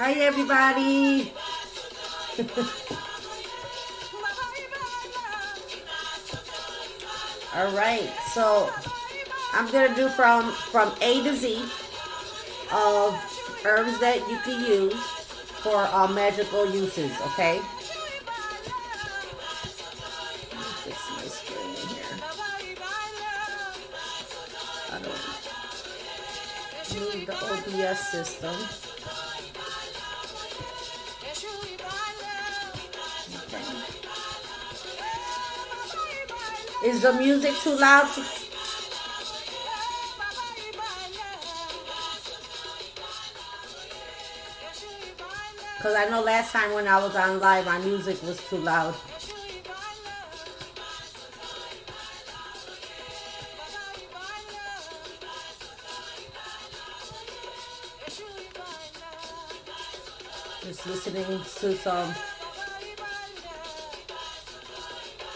Hi, everybody. All right, so I'm gonna do from A to Z of herbs that you can use for magical uses. Okay. Let me fix my screen here. I don't need the OBS system. Is the music too loud? Because I know last time when I was on live, my music was too loud. Just listening to some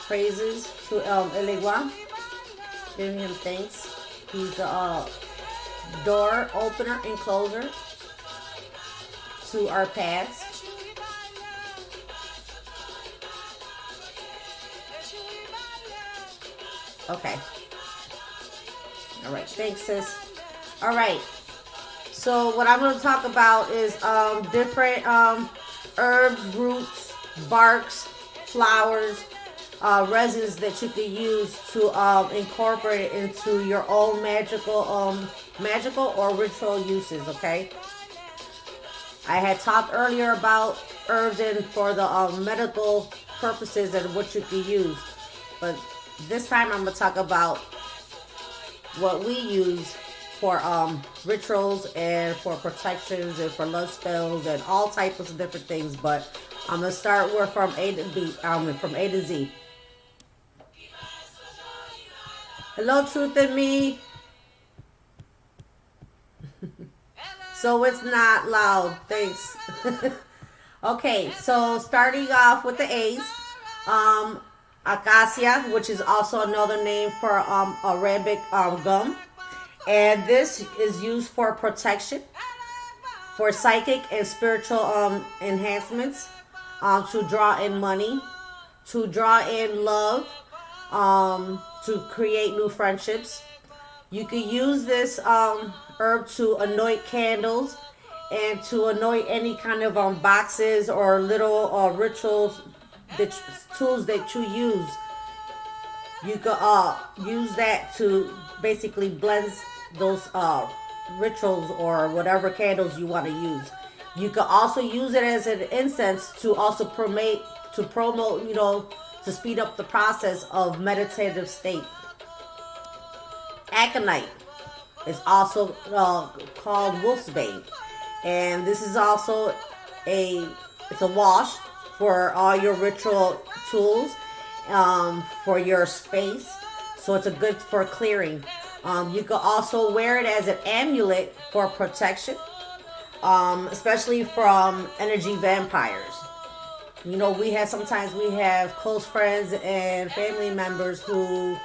praises to Eligua, giving him thanks. He's a door opener and closer to our paths. Okay. All right. Thanks, sis. All right. So what I'm going to talk about is different herbs, roots, barks, flowers, resins that you can use to incorporate into your own magical or ritual uses. Okay. I had talked earlier about herbs and for the medical purposes and what you can use, but this time I'm gonna talk about what we use for rituals and for protections and for love spells and all types of different things. But I'm gonna start with from A to B, from A to Z. Hello, Truth in Me. So it's not loud. Thanks. Okay, so starting off with the A's, acacia, which is also another name for Arabic gum, and this is used for protection, for psychic and spiritual enhancements, to draw in money, to draw in love, to create new friendships. You can use this herb to anoint candles and to anoint any kind of boxes or little rituals, tools that you use. You can use that to basically blend those rituals or whatever candles you want to use. You can also use it as an incense to also promote, to speed up the process of meditative state. Aconite is also called wolfsbane, and this is also it's a wash for all your ritual tools, for your space. So it's a good for clearing. You can also wear it as an amulet for protection, especially from energy vampires. Sometimes we have close friends and family members who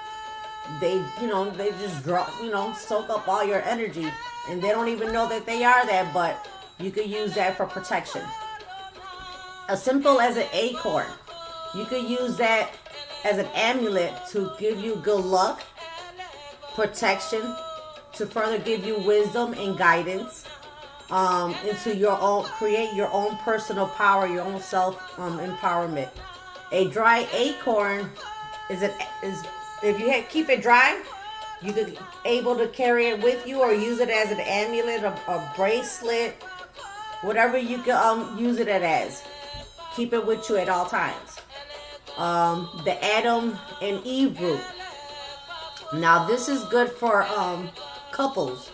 they just soak up all your energy, and they don't even know that they are that, but you could use that for protection. As simple as an acorn, you could use that as an amulet to give you good luck, protection, to further give you wisdom and guidance, into your own, create your own personal power, your own self empowerment. A dry acorn is if you keep it dry, you could able to carry it with you or use it as an amulet, a bracelet, whatever you can use it as. Keep it with you at all times. The Adam and Eve root. Now this is good for couples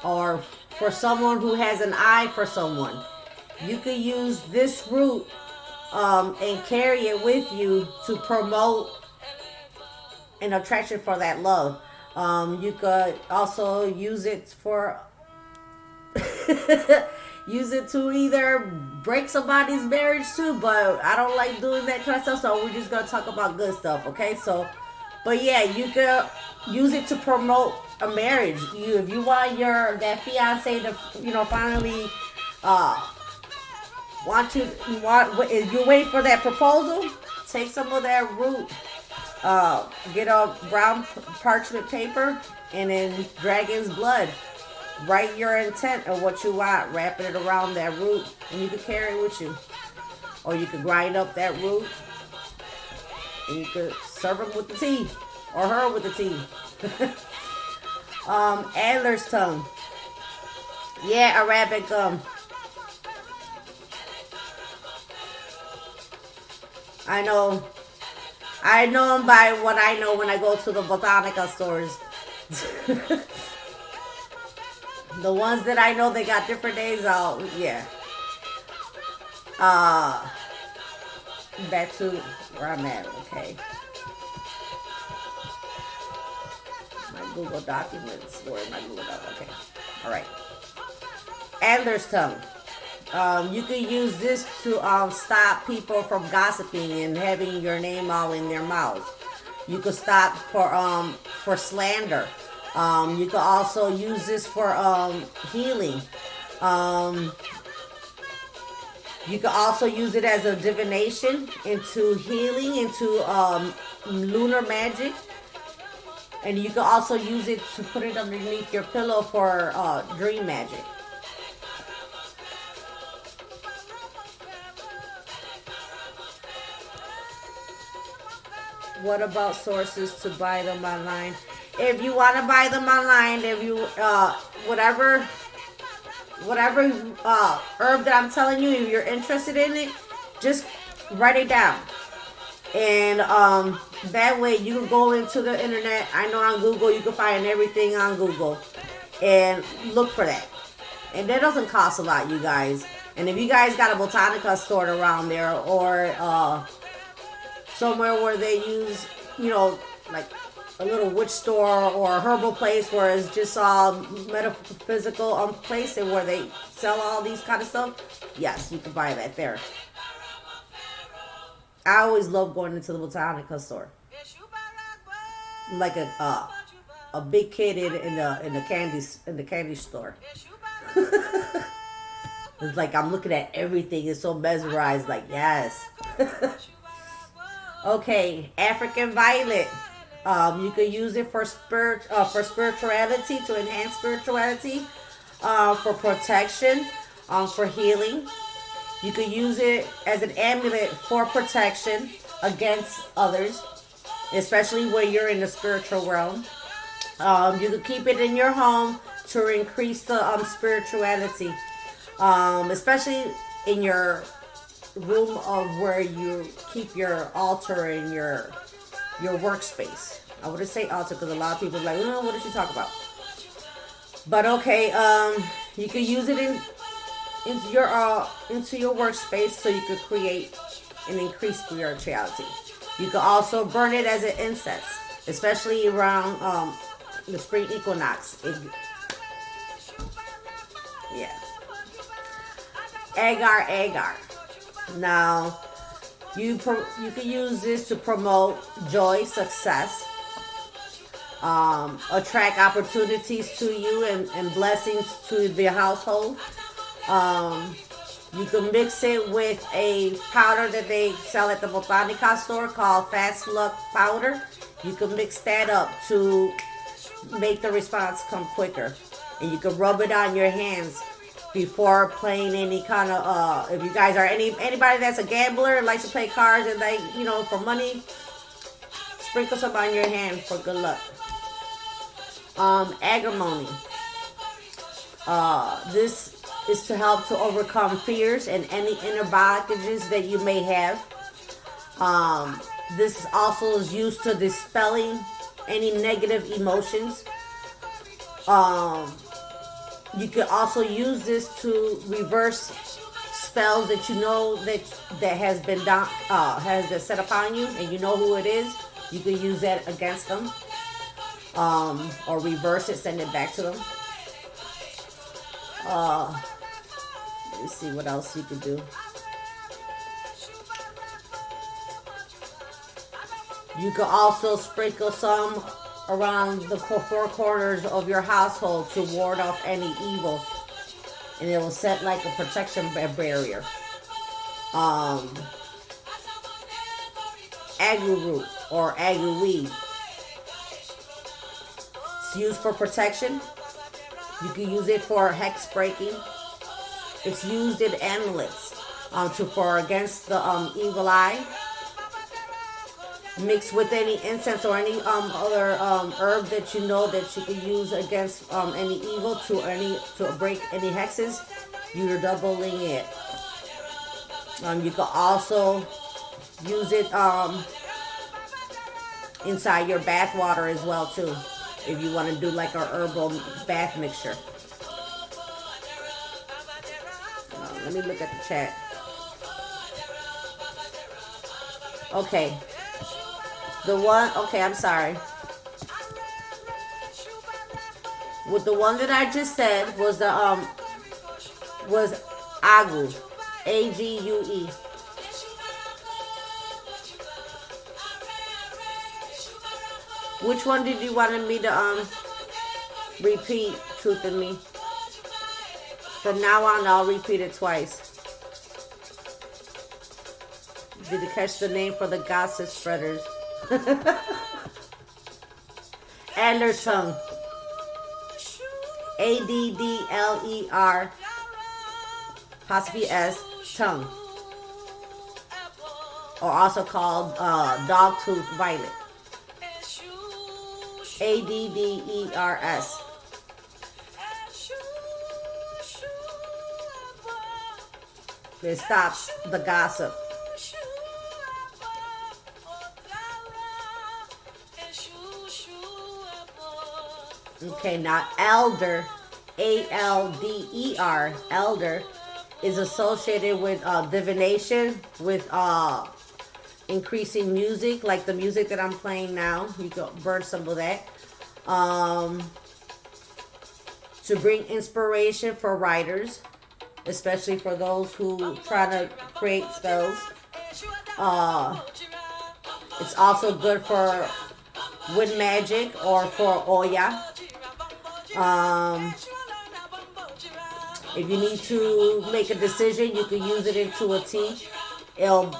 or for someone who has an eye for someone. You could use this root and carry it with you to promote an attraction for that love. You could also use it for use it to either break somebody's marriage too, but I don't like doing that kind of stuff, so we're just gonna talk about good stuff, okay? So, but yeah, you could use it to promote a marriage. If you want that fiance to finally If you're waiting for that proposal, take some of that root. Get a brown parchment paper and then dragon's blood. Write your intent of what you want, wrapping it around that root, and you can carry it with you. Or you can grind up that root and you could serve him with the tea. Or her with the tea. Antler's tongue. Yeah, Arabic I know. I know them by what I know when I go to the botanica stores. The ones that I know they got different names out. Yeah. Back to where I'm at. Okay. My Google Documents. Where my Google Documents? Okay. All right. Antler's tongue. You can use this to stop people from gossiping and having your name all in their mouths. You could stop for slander. You could also use this for healing. You could also use it as a divination into healing, into lunar magic. And you could also use it to put it underneath your pillow for dream magic. What about sources to buy them online? If you want to buy them online, if you whatever herb that I'm telling you, if you're interested in it, just write it down. And that way you can go into the internet. I know on Google you can find everything on Google and look for that. And that doesn't cost a lot, you guys. And if you guys got a botanica store around there or somewhere where they use, like a little witch store or a herbal place where it's just all metaphysical place and where they sell all these kind of stuff, yes, you can buy that there. I always love going into the botanica store, like a big kid in the candy store. It's like I'm looking at everything. It's so mesmerized. Like yes. Okay, African violet. You could use it for spirituality, to enhance spirituality, for protection, for healing. You could use it as an amulet for protection against others, especially when you're in the spiritual realm. You could keep it in your home to increase the spirituality, especially in your room of where you keep your altar and your workspace. I wouldn't say altar because a lot of people are like, oh, what did she talk about? But okay, you could use it into your workspace so you could create and increase spirituality. You could also burn it as an incense, especially around the spring equinox. Yeah. Agar. Now, you can use this to promote joy, success, attract opportunities to you and blessings to the household. You can mix it with a powder that they sell at the botanica store called Fast Luck Powder. You can mix that up to make the response come quicker. And you can rub it on your hands before playing any kind of if you guys are anybody that's a gambler and likes to play cards and like for money, sprinkle some on your hand for good luck. Agrimony. This is to help to overcome fears and any inner blockages that you may have. This also is used to dispelling any negative emotions. You can also use this to reverse spells that you know that has been set upon you, and you know who it is. You can use that against them, or reverse it, send it back to them. Let me see what else you could do. You can also sprinkle some around the four corners of your household to ward off any evil, and it will set like a protection barrier. um, agu root or agu weed. It's used for protection. You can use it for hex breaking. It's used in amulets for against the evil eye. Mixed with any incense or any other herb that you know that you can use against any evil to break any hexes. You're doubling it. You can also use it inside your bath water as well too, if you want to do like a herbal bath mixture. Let me look at the chat. Okay. I'm sorry. With the one that I just said was was Agu. Ague. Which one did you want me to repeat, Truth in Me? From now on, I'll repeat it twice. Did you catch the name for the gossip spreaders? Adler tongue. Addler apostrophe S tongue. Or also called dog tooth violet. Adders. It stops the gossip. Okay, now elder, ALDER, elder, is associated with divination, with increasing music, like the music that I'm playing now. You can burn some of that. To bring inspiration for writers, especially for those who try to create spells. It's also good for wind magic or for Oya. If you need to make a decision, you can use it into a tea. It'll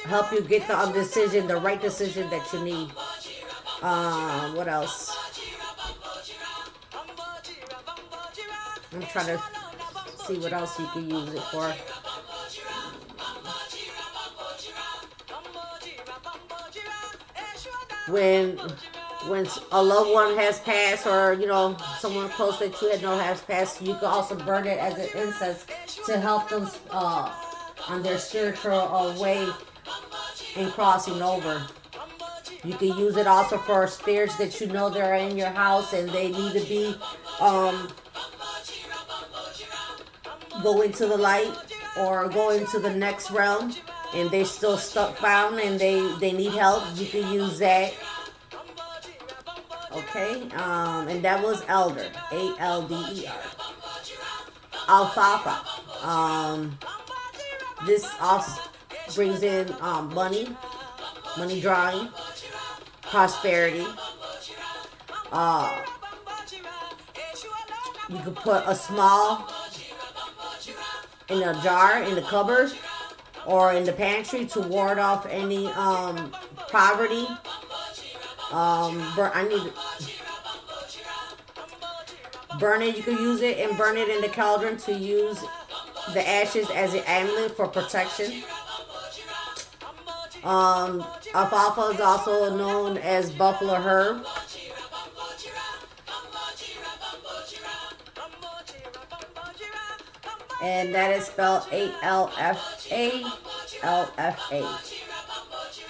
help you get the decision, the right decision that you need. What else? I'm trying to see what else you can use it for. When a loved one has passed, or someone close that you know has passed, you can also burn it as an incense to help them on their spiritual way in crossing over. You can use it also for spirits that you know they're in your house and they need to be go into the light or go into the next realm, and they're still stuck bound and they need help. You can use that. Okay, and that was elder, ALDER. Alfalfa. This also brings in money drawing, prosperity. You could put a small in a jar in the cupboard or in the pantry to ward off any poverty. Burn it. You can use it and burn it in the cauldron to use the ashes as an amulet for protection. Alfalfa is also known as buffalo herb. And that is spelled ALFA.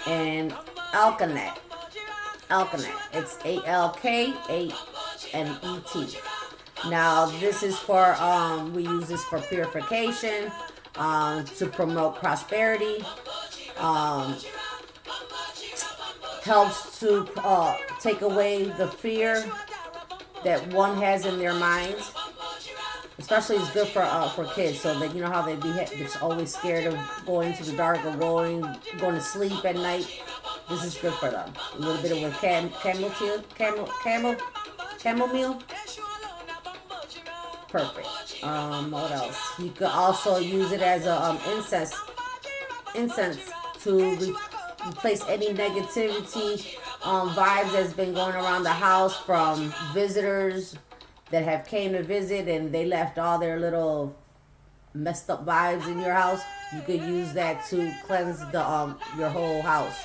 And alkanet. It's ALKANET. Now this is for we use this for purification, to promote prosperity. Helps to take away the fear that one has in their minds. Especially it's good for kids, so that how they they're always scared of going to the dark or going to sleep at night. This is good for them. A little bit of chamomile. Perfect. What else? You could also use it as a incense to replace any negativity vibes that's been going around the house from visitors that have came to visit and they left all their little messed up vibes in your house. You could use that to cleanse the your whole house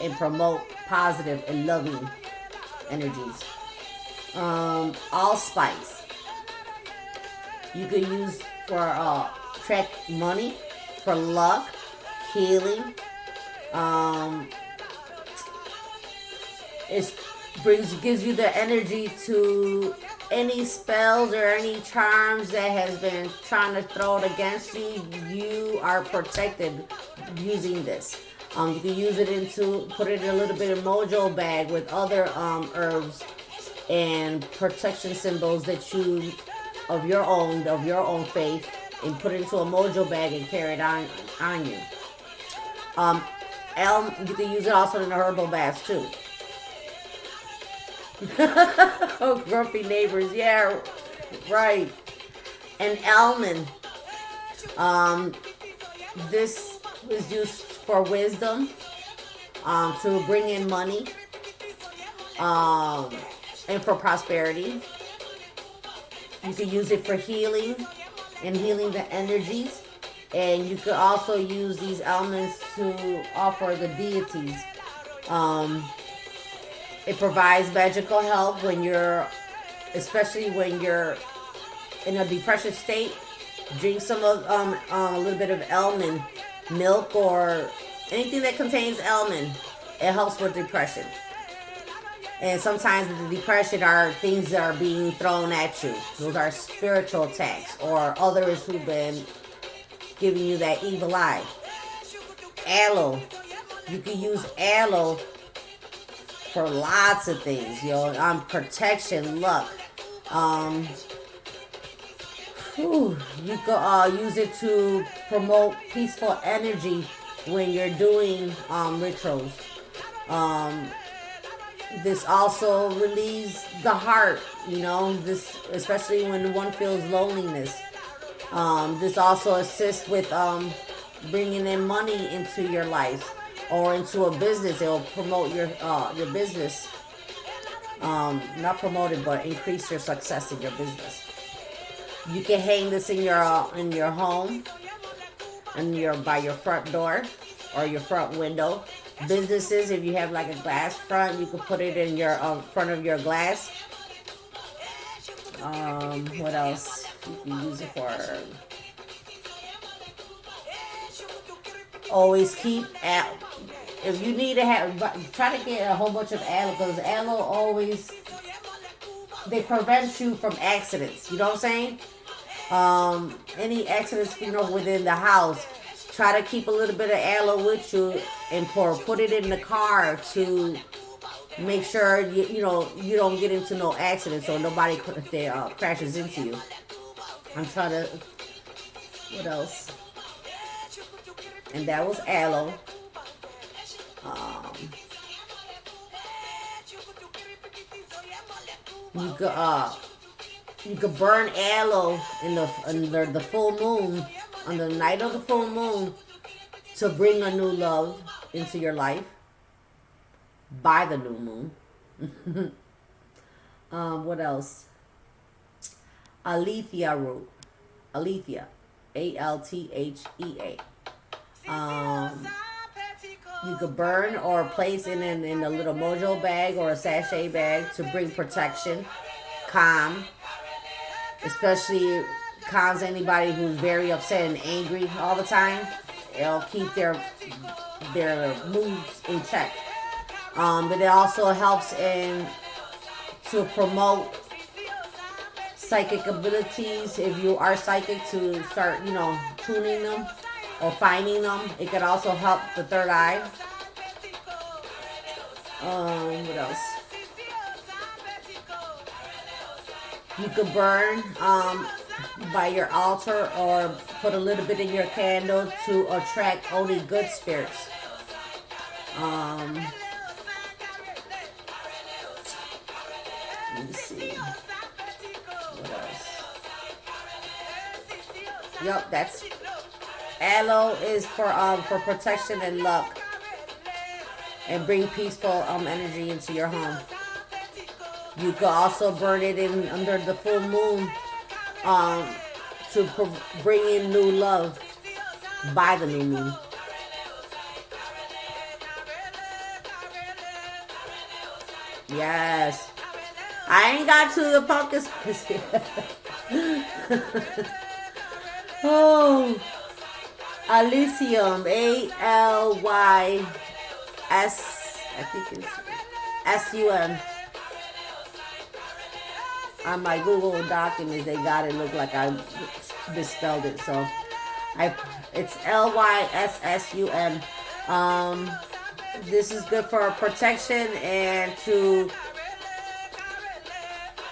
and promote positive and loving energies. Allspice. You could use for track money, for luck, healing. It gives you the energy to any spells or any charms that has been trying to throw it against you. You are protected using this. You can use it put it in a little bit of mojo bag with other herbs and protection symbols that you of your own faith, and put it into a mojo bag and carry it on you. You can use it also in the herbal baths too. Oh, grumpy neighbors, yeah, right. And almond. This is used for wisdom, to bring in money, and for prosperity. You can use it for healing and healing the energies. And you could also use these elements to offer the deities. It provides magical help especially when you're in a depressive state. Drink some of a little bit of almond milk or anything that contains almond. It helps with depression. And sometimes the depression are things that are being thrown at you. Those are spiritual attacks or others who've been giving you that evil eye. Aloe. You can use aloe for lots of things, protection, luck. You could use it to promote peaceful energy when you're doing rituals. This also relieves the heart, this, especially when one feels loneliness. This also assists with bringing in money into your life or into a business. It will promote your business. Not promote it, but increase your success in your business. You can hang this in your home, and by your front door or your front window. Businesses, if you have like a glass front, you can put it in your front of your glass. What else? You can use it for. Always keep if you need to try to get a whole bunch of aloe, because aloe always, they prevent you from accidents. You know what I'm saying? Any accidents, within the house. Try to keep a little bit of aloe with you and put it in the car to make sure you don't get into no accidents or nobody crashes into you. I'm trying to. What else? And that was aloe. You could burn aloe in the full moon, on the night of the full moon, to bring a new love into your life by the new moon. What else? Alethea root. Alethea. Althea. You could burn or place in a little mojo bag or a sachet bag to bring protection, calm, especially calms anybody who's very upset and angry all the time. It'll keep their moods in check. But it also helps to promote psychic abilities. If you are psychic, to start tuning them or finding them. It could also help the third eye. What else? You could burn by your altar or put a little bit in your candle to attract only good spirits. Let me see. What else? Yep, that's aloe is for protection and luck, and bring peaceful energy into your home. You could also burn it in under the full moon um to bring in new love by the new moon. Yes. I ain't got to the pumpkin spice yet. Oh, Elysium, Alys, I think it's SUM. On my Google documents, they got it. Look like I misspelled it, so it's LYSSUM. This is good for protection and to.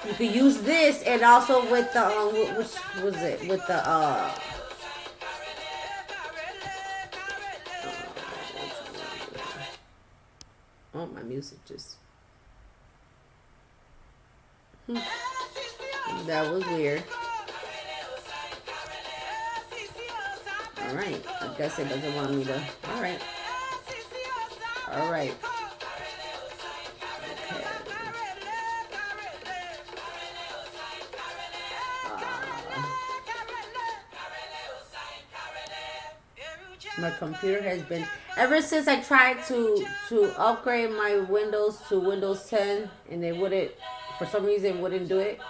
You can use this and also with the which was it with the oh, my music just that was weird. All right, I guess it doesn't want me to. All right, all right. Okay. My computer has been ever since I tried to upgrade my Windows to Windows 10 and they wouldn't, for some reason wouldn't do it.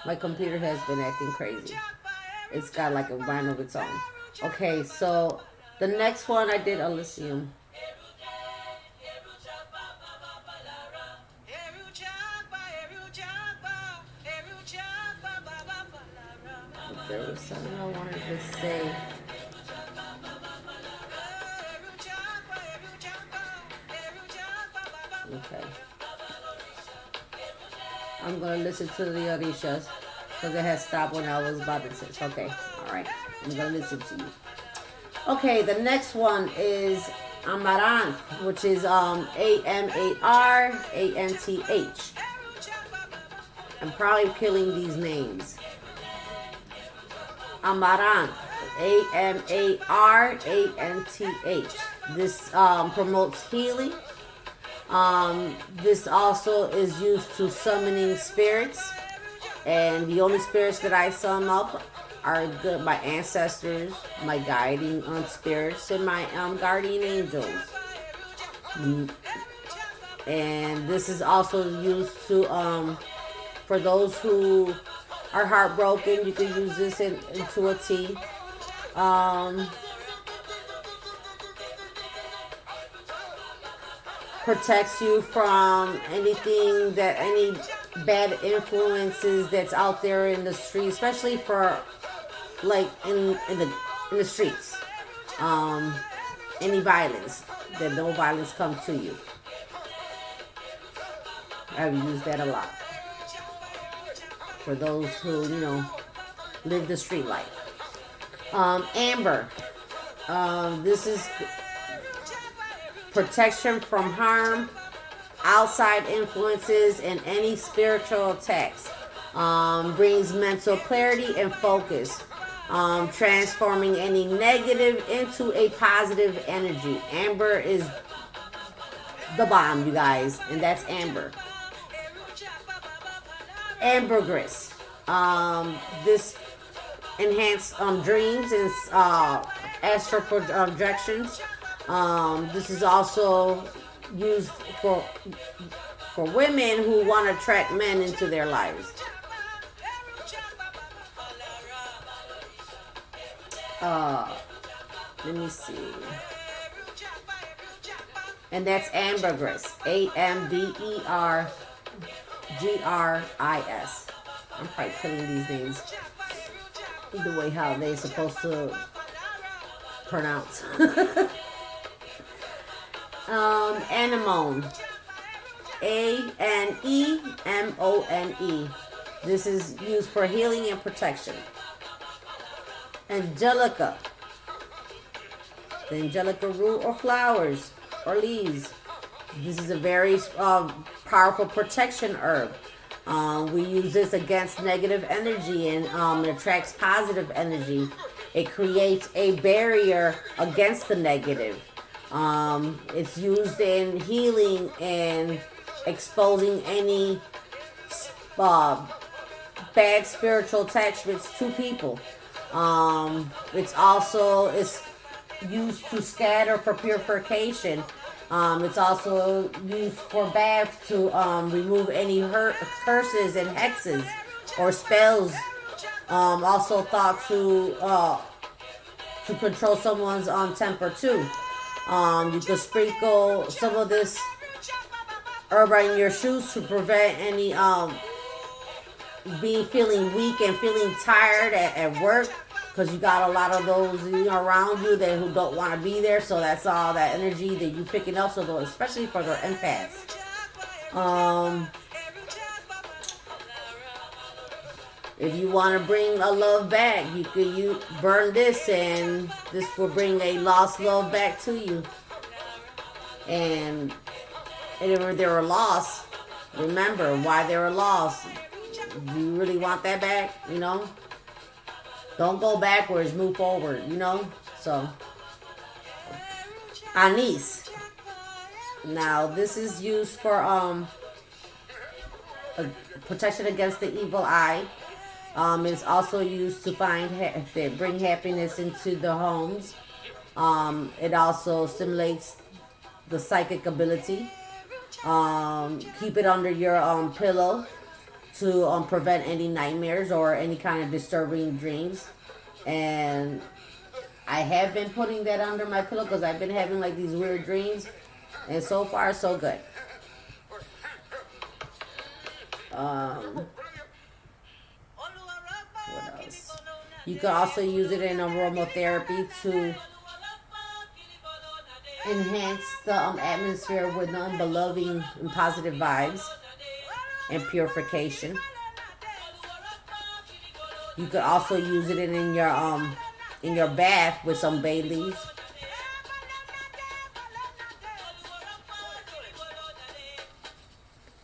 My computer has been acting crazy. It's got like a mind of its own. Okay, so the next one I did Elysium. There was something I wanted to say. Okay. I'm going to listen to the Orishas because it has stopped when I was about to say. Okay. All right. I'm going to listen to you. Okay. The next one is Amaranth, which is Amaranth. I'm probably killing these names. Amaranth. Amaranth. This promotes healing. This also is used to summoning spirits, and the only spirits that I sum up are my ancestors, my guiding spirits, and my guardian angels. And this is also used to for those who are heartbroken. You can use this into a tea. Protects you from anything any bad influences that's out there in the street, especially for like in the streets. Any violence, that no violence come to you. I've used that a lot for those who live the street life. Amber. This is protection from harm, outside influences, and any spiritual attacks. Brings mental clarity and focus. Transforming any negative into a positive energy. Amber is the bomb, you guys, and that's amber. Ambergris. This enhanced dreams and astral projections. This is also used for women who want to attract men into their lives. Let me see. And that's ambergris. AMBERGRIS. I'm probably killing these names the way how they're supposed to pronounce. Anemone. ANEMONE. This is used for healing and protection. Angelica. The angelica root or flowers or leaves. This is a very powerful protection herb. We use this against negative energy and it attracts positive energy. It creates a barrier against the negative. It's used in healing and exposing any uh, bad spiritual attachments to people. It's used to scatter for purification. It's also used for baths to remove any curses and hexes or spells. Also thought to control someone's temper too. You could sprinkle some of this herb in your shoes to prevent any feeling weak and feeling tired at work, because you got a lot of those around you that who don't want to be there. So that's all that energy that you picking up. So especially for their empaths. If you want to bring a love back, you burn this, and this will bring a lost love back to you. And if they were lost, remember why they were lost. Do you really want that back? Don't go backwards, move forward, So, anise. Now, this is used for protection against the evil eye. It's also used to bring happiness into the homes. It also stimulates the psychic ability. Keep it under your pillow to prevent any nightmares or any kind of disturbing dreams. And I have been putting that under my pillow because I've been having like these weird dreams, and so far so good. What else? You can also use it in aromatherapy to enhance the atmosphere with beloved and positive vibes and purification. You could also use it in your bath with some bay leaves.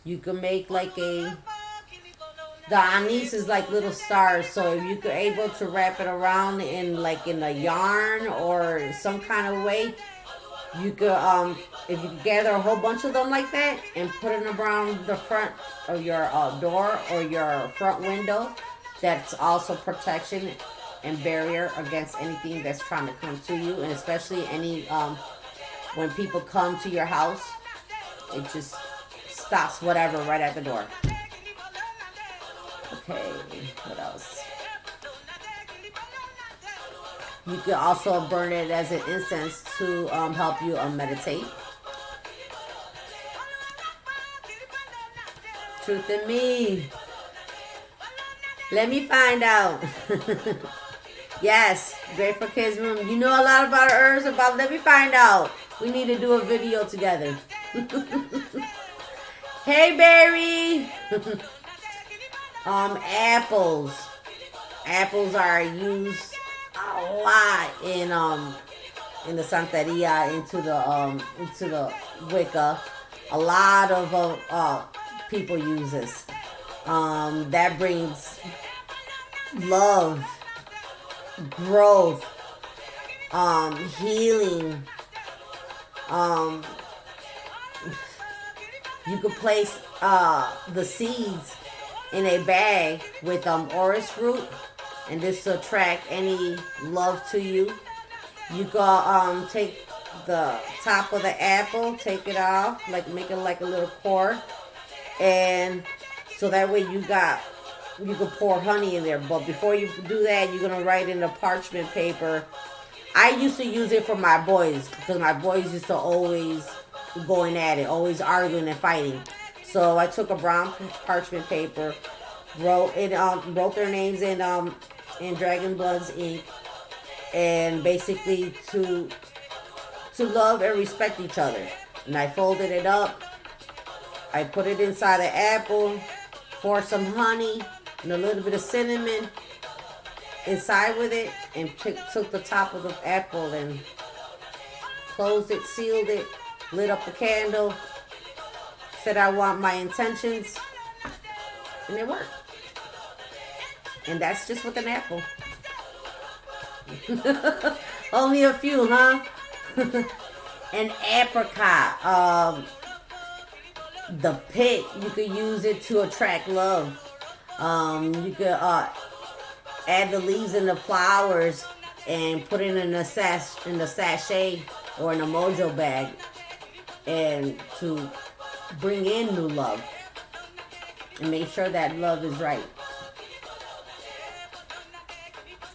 You can make like the anise is like little stars, so if you could able to wrap it around in a yarn or some kind of way, you could if you gather a whole bunch of them like that and put them around the front of your door or your front window, that's also protection and barrier against anything that's trying to come to you, and especially any when people come to your house, it just stops whatever right at the door. Okay, what else? You can also burn it as an incense to help you meditate. Truth in me. Let me find out. Yes, Grateful Kids Room. You know a lot about herbs. Let me find out. We need to do a video together. Hey, Barry. Apples. Apples are used a lot in the Santeria, into the Wicca. A lot of people use this. That brings love, growth, healing. You could place the seeds in a bag with orris root, and this will attract any love to you. You can take the top of the apple, take it off, make it like a little core, and so that way you can pour honey in there. But before you do that, you're gonna write in the parchment paper. I used to use it for my boys because my boys used to always going at it, always arguing and fighting. So I took a brown parchment paper, wrote their names in Dragon Blood's ink, and basically to love and respect each other. And I folded it up. I put it inside the apple, pour some honey and a little bit of cinnamon inside with it, and took the top of the apple and closed it, sealed it, lit up the candle, said I want my intentions, and it worked. And that's just with an apple. Only a few, huh? An apricot. The pit, you could use it to attract love. You could add the leaves and the flowers and put it in a sachet or in a mojo bag, and to bring in new love and make sure that love is right.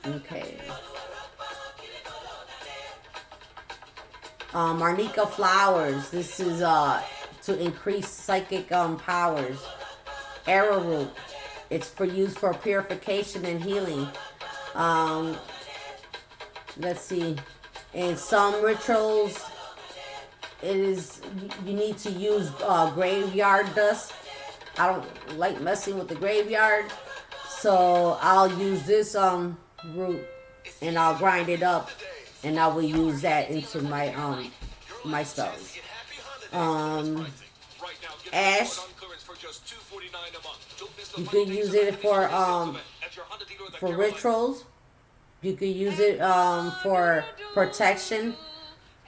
Okay. Arnica flowers. This is to increase psychic powers. Arrowroot. It's for use for purification and healing. Um, let's see. In some rituals, it is you need to use graveyard dust. I don't like messing with the graveyard, so I'll use this root and I'll grind it up, and I will use that into my spells. Um, Ash, you could use it for rituals. You could use it for protection.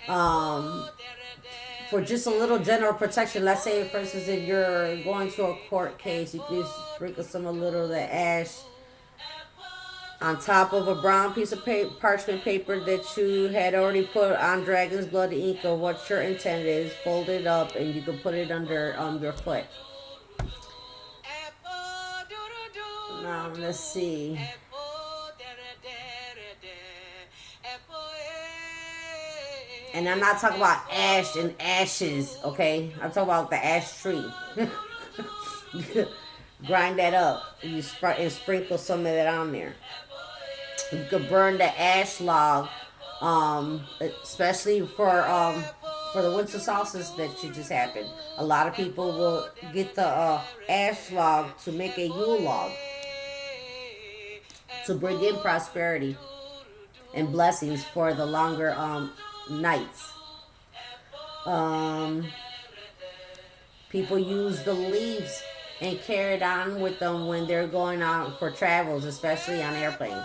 Um, for just a little general protection. Let's say, for instance, if you're going to a court case, you can sprinkle some a little of the ash on top of a brown piece of parchment paper that you had already put on dragon's blood ink or what your intent is. Fold it up and you can put it under your foot. Now let's see. And I'm not talking about ash and ashes, okay? I'm talking about the ash tree. Grind that up and and sprinkle some of that on there. You could burn the ash log, especially for the winter solstice that you just happened. A lot of people will get the ash log to make a Yule log to bring in prosperity and blessings for the longer nights. People use the leaves and carry it on with them when they're going out for travels, especially on airplanes,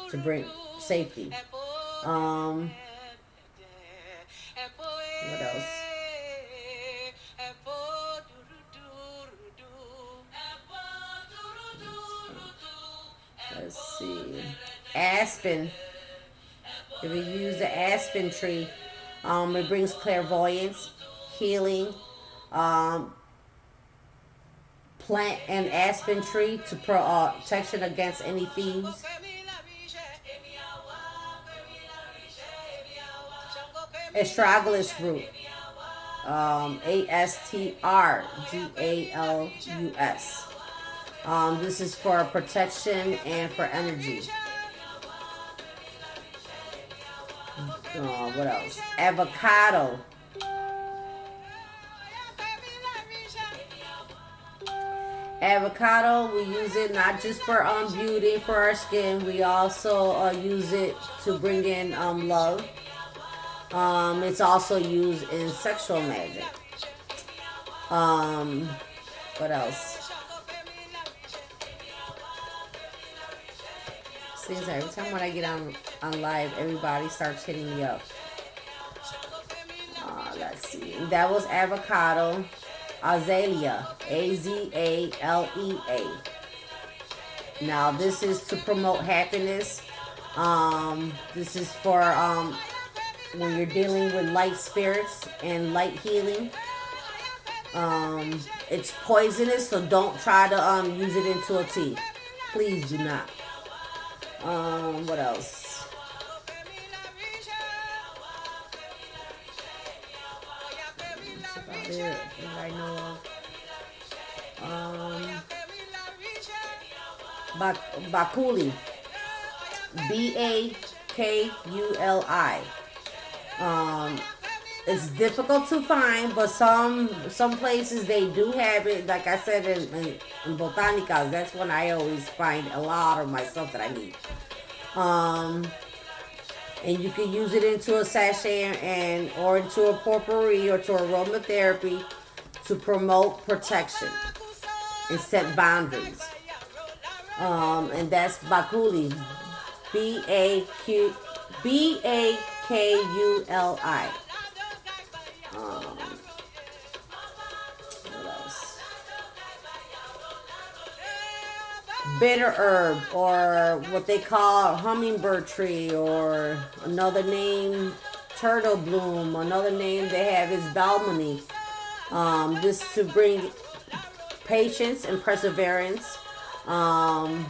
to bring safety. What else? Let's see. Aspen. If you use the aspen tree, it brings clairvoyance, healing. Plant an aspen tree to protection against any thieves. Astragalus root. Astrgalus. This is for protection and for energy. What else? Avocado. Avocado, we use it not just for beauty for our skin. We also use it to bring in love. It's also used in sexual magic. What else? Seems like every time when I get on live, everybody starts hitting me up. Let's see. That was avocado. Azalea. Azalea. Now this is to promote happiness. This is for when you're dealing with light spirits and light healing. It's poisonous, so don't try to use it into a tea. Please do not. What else? That's about it that I know of. Bakuli. Bakuli. It's difficult to find, but some places they do have it. Like I said in botanicals, that's when I always find a lot of my stuff that I need. And you can use it into a sachet or into a potpourri or to aromatherapy to promote protection and set boundaries. And that's bakuli. Bakuli. What else? Bitter herb, or what they call hummingbird tree, or another name turtle bloom. Another name they have is balmony. This to bring patience and perseverance, to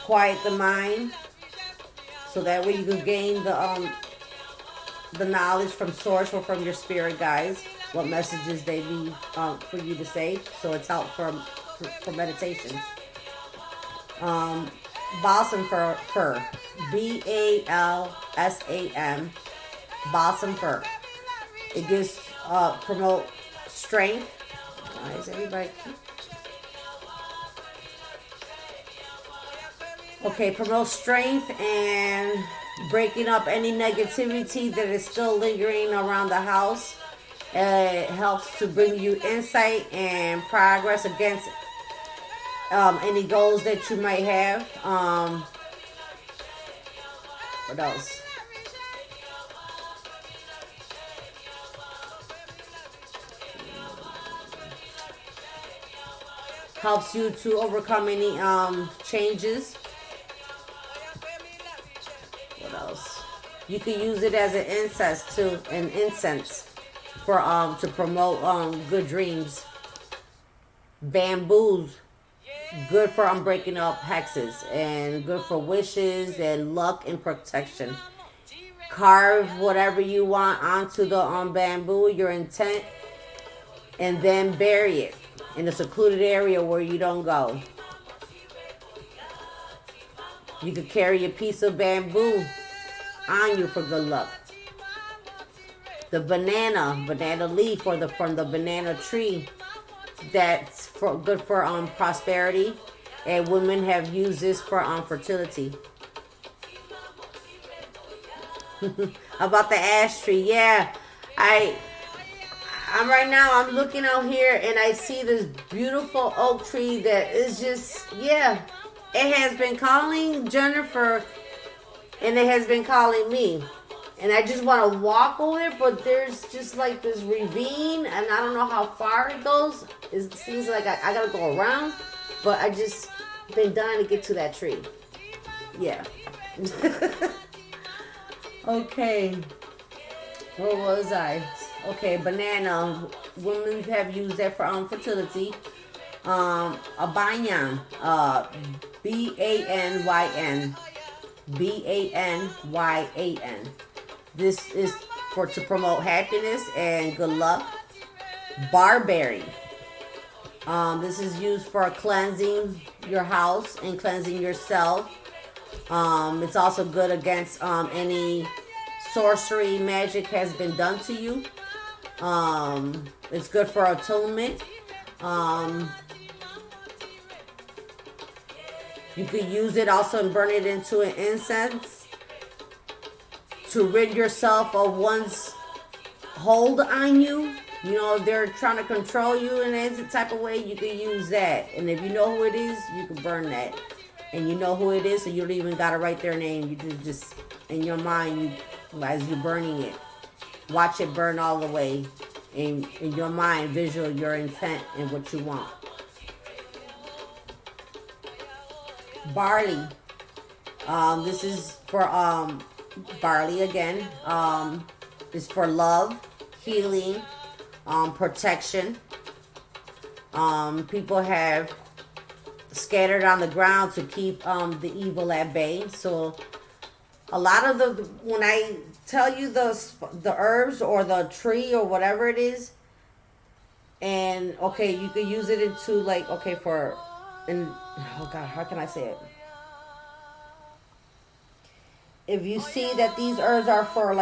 quiet the mind, so that way you can gain the knowledge from source or from your spirit guides, what messages they leave for you to say. So it's out for meditations. Balsam fir, Balsam, balsam fir. It gives promote strength. Why is everybody? Okay, promote strength and breaking up any negativity that is still lingering around the house. It helps to bring you insight and progress against any goals that you might have. What else? Helps you to overcome any changes. What else? You can use it as an incense for to promote good dreams. Bamboos, good for breaking up hexes, and good for wishes and luck and protection. Carve whatever you want onto the bamboo, your intent, and then bury it in a secluded area where you don't go. You could carry a piece of bamboo on you for good luck. The banana leaf, or from the banana tree, that's good for prosperity, and women have used this for fertility. About the ash tree, yeah, I'm right now, I'm looking out here and I see this beautiful oak tree that is just, yeah, it has been calling Jennifer and it has been calling me. And I just want to walk over it, but there's just like this ravine and I don't know how far it goes. It seems like I gotta go around, but I just been dying to get to that tree. Yeah. Okay. Where was I? Okay, banana. Women have used that for fertility. A banyan. Banyn. Banyan. This is to promote happiness and good luck. Barberry. This is used for cleansing your house and cleansing yourself. It's also good against any sorcery magic has been done to you. It's good for atonement. You could use it also and burn it into an incense to rid yourself of one's hold on you. You know, if they're trying to control you in any type of way, you can use that. And if you know who it is, you can burn that. And you know who it is, so you don't even got to write their name. You just in your mind, as you're burning it, watch it burn all the way. In your mind, visual your intent and what you want. Barley. This is for barley again. Is for love, healing, protection. People have scattered on the ground to keep the evil at bay. So a lot of when I tell you the herbs or the tree or whatever it is, and okay, you could use it into like oh God, how can I say it? If you see that these herbs are for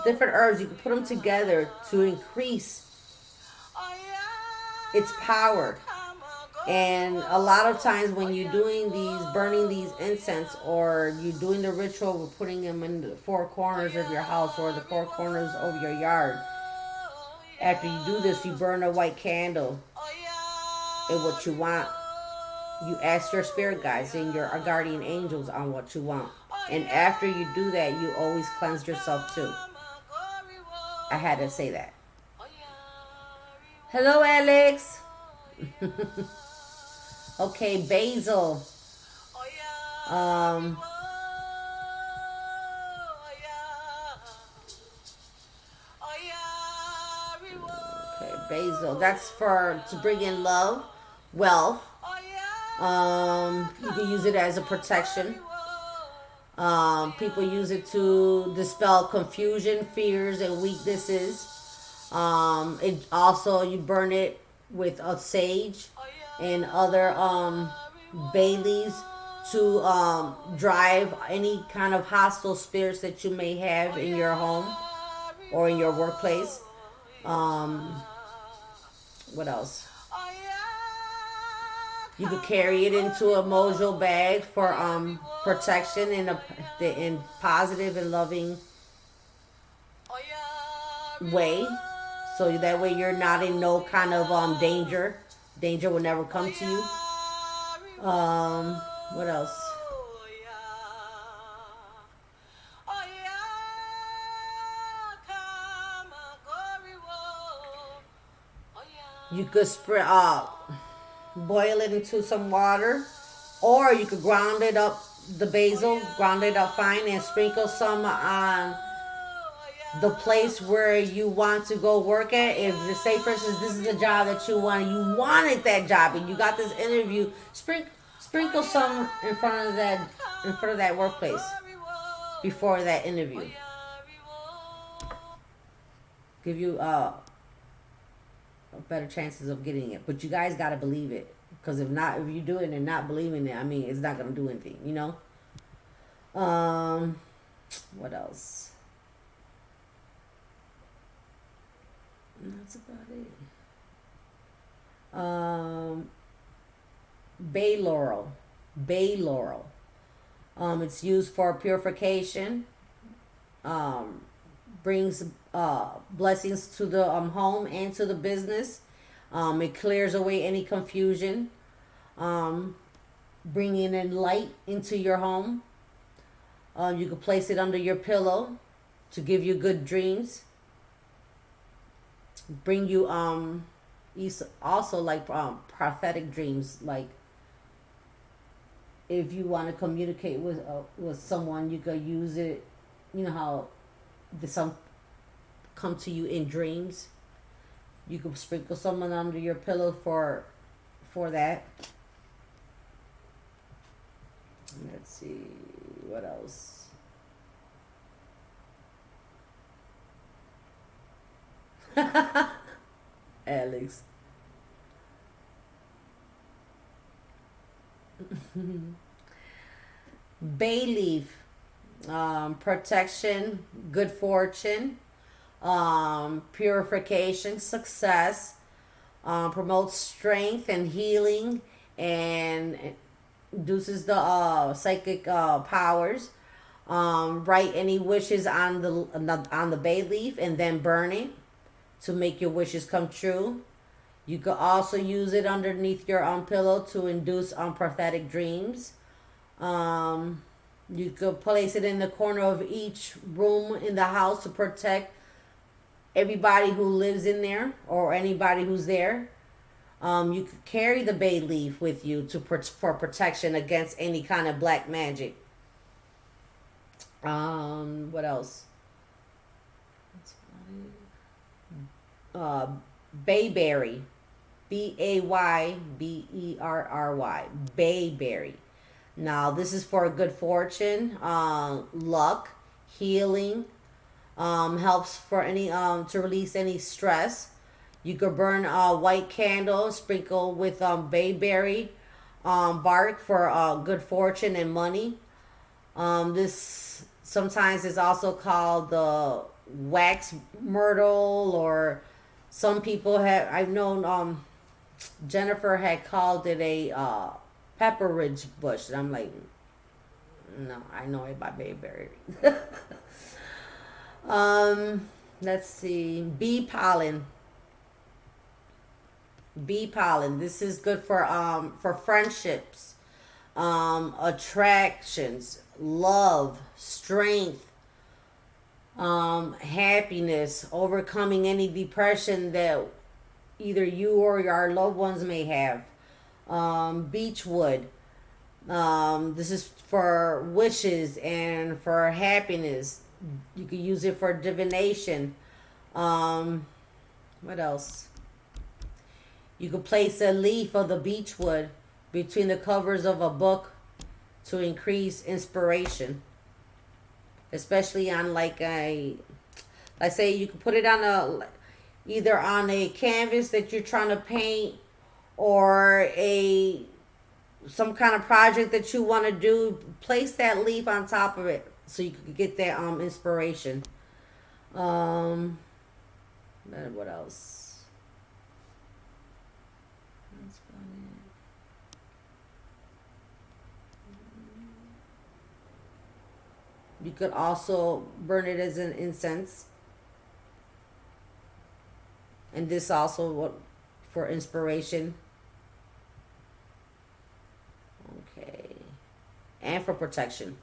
different herbs, you can put them together to increase its power. And a lot of times when you're burning these incense, or you're doing the ritual of putting them in the four corners of your house or the four corners of your yard, after you do this, you burn a white candle and what you want You ask your spirit guides and your guardian angels on what you want. And after you do that, you always cleanse yourself too. I had to say that. Hello, Alex. Okay, basil. Um, okay, basil. That's for to bring in love, wealth. You can use it as a protection. People use it to dispel confusion, fears, and weaknesses. It also you burn it with a sage and other bay leaves to drive any kind of hostile spirits that you may have in your home or in your workplace. Um, what else? You could carry it into a mojo bag for protection in positive and loving way. So that way you're not in no kind of danger. Danger will never come to you. What else? You could spread boil it into some water, or you could ground it up, the basil, ground it up fine, and sprinkle some on the place where you want to go work at. If say for instance this is a job that you wanted that job and you got this interview, sprinkle some in front of that workplace before that interview. Give you better chances of getting it. But you guys gotta believe it. Because if not, if you do it and not believing it, I mean, it's not gonna do anything, you know? What else? That's about it. Bay laurel. Bay laurel. It's used for purification. Brings blessings to the home and to the business. It clears away any confusion, bringing in light into your home. You can place it under your pillow to give you good dreams. Bring you also like prophetic dreams. Like if you want to communicate with someone, you could use it. You know how some come to you in dreams. You can sprinkle someone under your pillow for that. Let's see what else. Alex. Bay leaf, protection, good fortune, purification, success, promotes strength and healing, and induces the psychic powers. Write any wishes on the bay leaf and then burn it to make your wishes come true. You could also use it underneath your pillow to induce prophetic dreams. You could place it in the corner of each room in the house to protect everybody who lives in there or anybody who's there. You could carry the bay leaf with you for protection against any kind of black magic. What else? Bayberry, Bayberry, bayberry. Now this is for good fortune, luck, healing. Helps for any to release any stress. You could burn a white candle, sprinkle with bayberry bark for good fortune and money. This sometimes is also called the wax myrtle, or some people have. I've known Jennifer had called it a pepper ridge bush, and I'm like, no, I know it by bayberry. Let's see, bee pollen. Bee pollen. This is good for friendships, attractions, love, strength, happiness, overcoming any depression that either you or your loved ones may have. Beechwood. This is for wishes and for happiness. You can use it for divination. Um, what else? You could place a leaf of the beechwood between the covers of a book to increase inspiration, especially on like say you could put it on a either on a canvas that you're trying to paint or a some kind of project that you want to do. Place that leaf on top of it so you can get that inspiration. Um, what else? That's about it. You could also burn it as an incense, and this also what for inspiration. Okay, and for protection.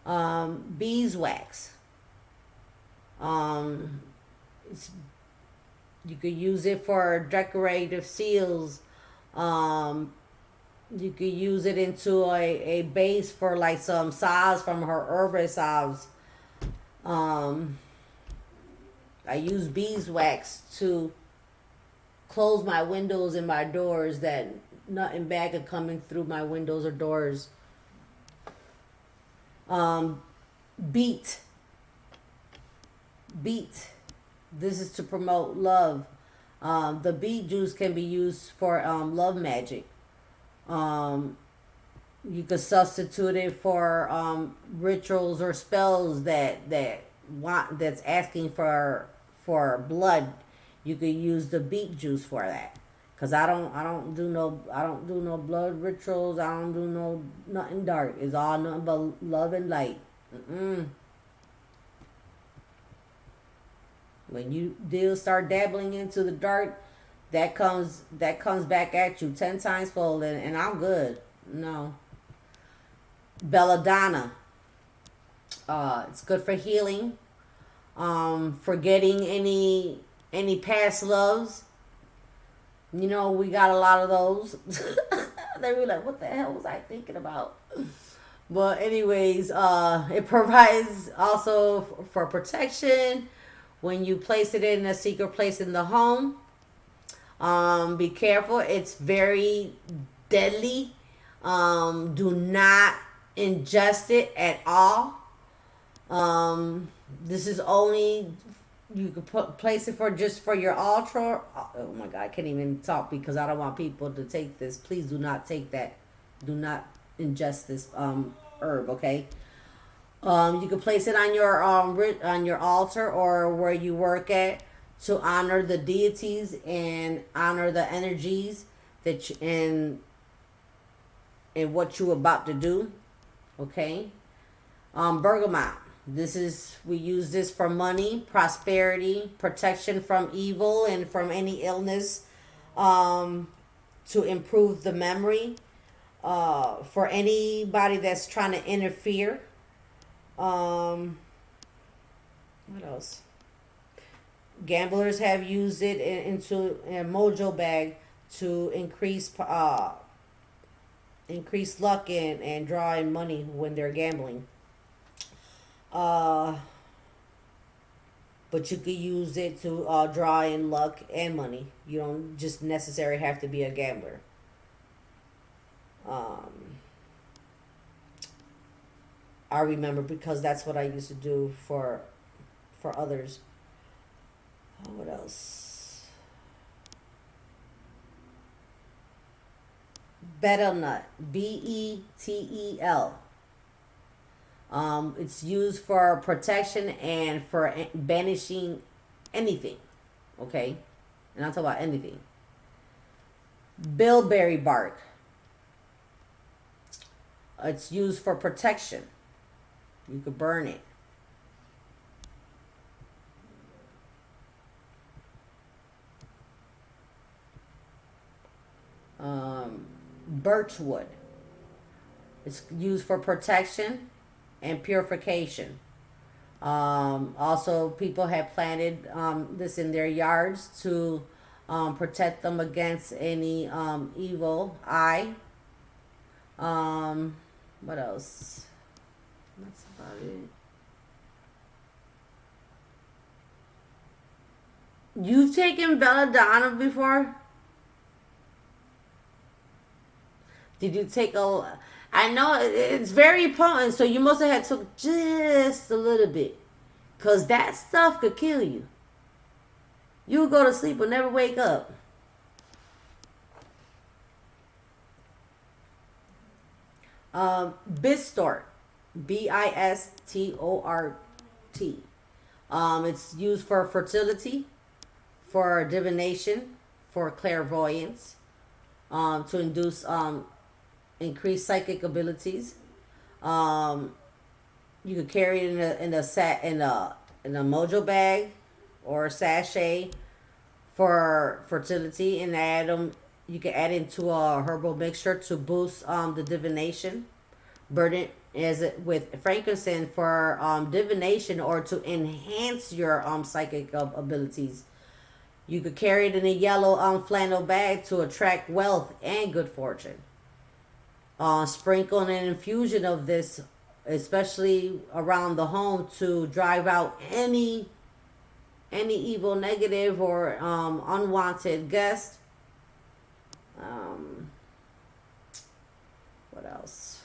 Beeswax. Um, it's, you could use it for decorative seals. Um, you could use it into a base for like some salves from her herbal salves. Um, I use beeswax to close my windows and my doors that nothing bad could coming through my windows or doors. Um, beet. Beet. This is to promote love. The beet juice can be used for love magic. Um, you could substitute it for rituals or spells that's asking for blood. You could use the beet juice for that. Cause I don't do no blood rituals. I don't do no nothing dark. It's all nothing but love and light. Mm-mm. When you start dabbling into the dark, that comes back at you 10 times fold, and I'm good. No, belladonna. It's good for healing. Forgetting any past loves. You know, we got a lot of those. They were like, "What the hell was I thinking about?" But anyways, it provides also for protection when you place it in a secret place in the home. Be careful; it's very deadly. Do not ingest it at all. This is only you can place it for just for your altar. Oh my god, I can't even talk because I don't want people to take this. Please do not take that. Do not ingest this herb. Okay. You can place it on on your altar or where you work at to honor the deities and honor the energies that you, and what you're about to do. Okay. Bergamot. This is we use this for money, prosperity, protection from evil and from any illness, um, to improve the memory. For anybody that's trying to interfere. Um, what else? Gamblers have used it into a mojo bag to increase luck and drawing money when they're gambling. Uh, but you could use it to draw in luck and money. You don't just necessarily have to be a gambler. Um, I remember because that's what I used to do for others. What else? Betel nut. Betel. It's used for protection and for banishing anything. Okay? And I'm talking about anything. Bilberry bark. It's used for protection. You could burn it. birchwood. It's used for protection and purification. Also, people have planted this in their yards to protect them against any evil eye. Um, what else? That's about it. You've taken belladonna before? Did you take a? I know it's very potent, so you must have had took just a little bit, cause that stuff could kill you. You'll go to sleep and never wake up. Bistort, Bistort. It's used for fertility, for divination, for clairvoyance, to induce increased psychic abilities. Um, you could carry it in a mojo bag or a sachet for fertility, and add them. You can add into a herbal mixture to boost the divination. Burn it as it with frankincense for divination or to enhance your psychic abilities. You could carry it in a yellow flannel bag to attract wealth and good fortune. Sprinkle an infusion of this, especially around the home, to drive out any evil, negative, or unwanted guest. Um, what else?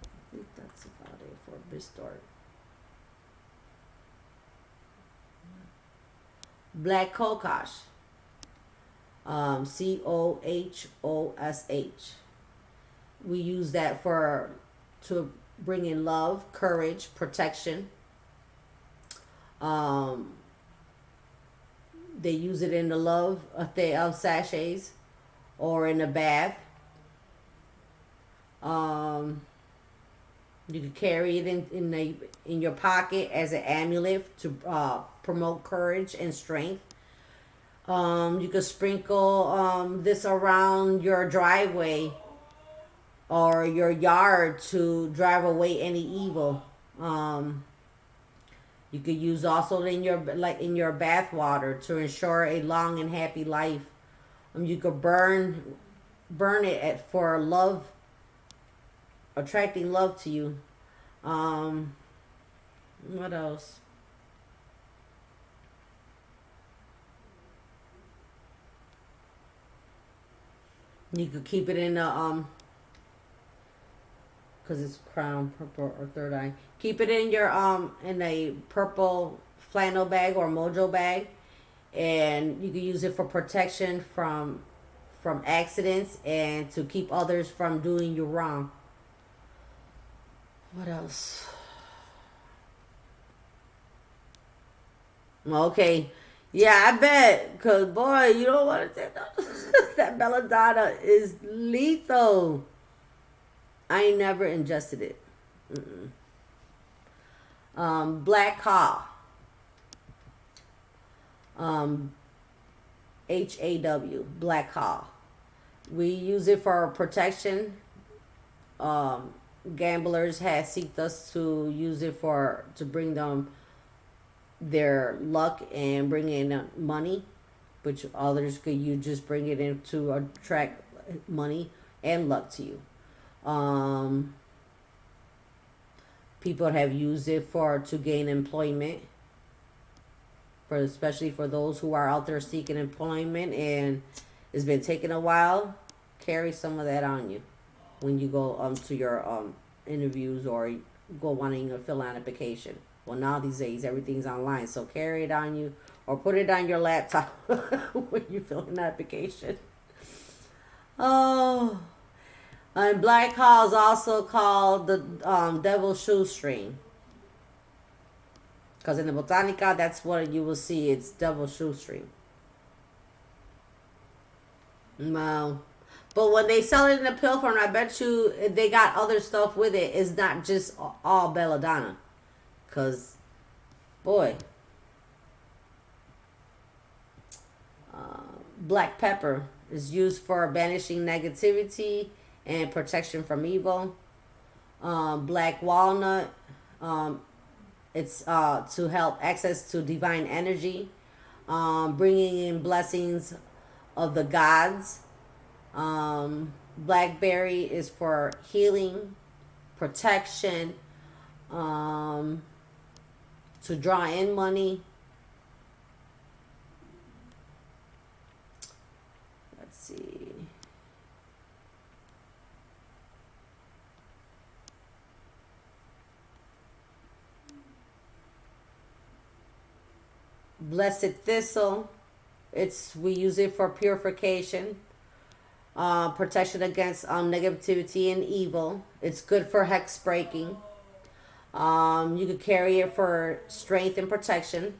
I think that's about it for Bistort. Black Cohosh. Cohosh. We use that for to bring in love, courage, protection. Um, they use it in the love sachets or in a bath. Um, you can carry it in your pocket as an amulet to promote courage and strength. You could sprinkle this around your driveway or your yard to drive away any evil. Um, you could use also in your bath water to ensure a long and happy life. You could burn it for love, attracting love to you. Um, what else? You could keep it in the because it's crown purple or third eye. Keep it in your in a purple flannel bag or mojo bag, and you can use it for protection from accidents and to keep others from doing you wrong. What else? Okay. Yeah, I bet. Cause boy, you don't want to take that belladonna is lethal. I ain't never ingested it. Mm-mm. Black Haw. Um, Black Haw. We use it for protection. Um, Gamblers had seeked us to use it for to bring them their luck and bring in money, which others could you just bring it in to attract money and luck to you. Um, People have used it for to gain employment, for especially for those who are out there seeking employment and it's been taking a while. Carry some of that on you when you go to your interviews or go wanting to fill out an application. Well, now these days everything's online, so carry it on you or put it on your laptop when you fill an application. Oh, and black cow is also called the devil's shoestring, because in the botanica that's what you will see. It's devil's shoestring. Wow. But when they sell it in a pill form, I bet you they got other stuff with it. It's not just all belladonna. Because, boy, black pepper is used for banishing negativity and protection from evil. Black walnut, it's to help access to divine energy, bringing in blessings of the gods. Blackberry is for healing, protection, um, to draw in money. Let's see. Blessed thistle. We use it for purification, protection against negativity and evil. It's good for hex breaking. You could carry it for strength and protection.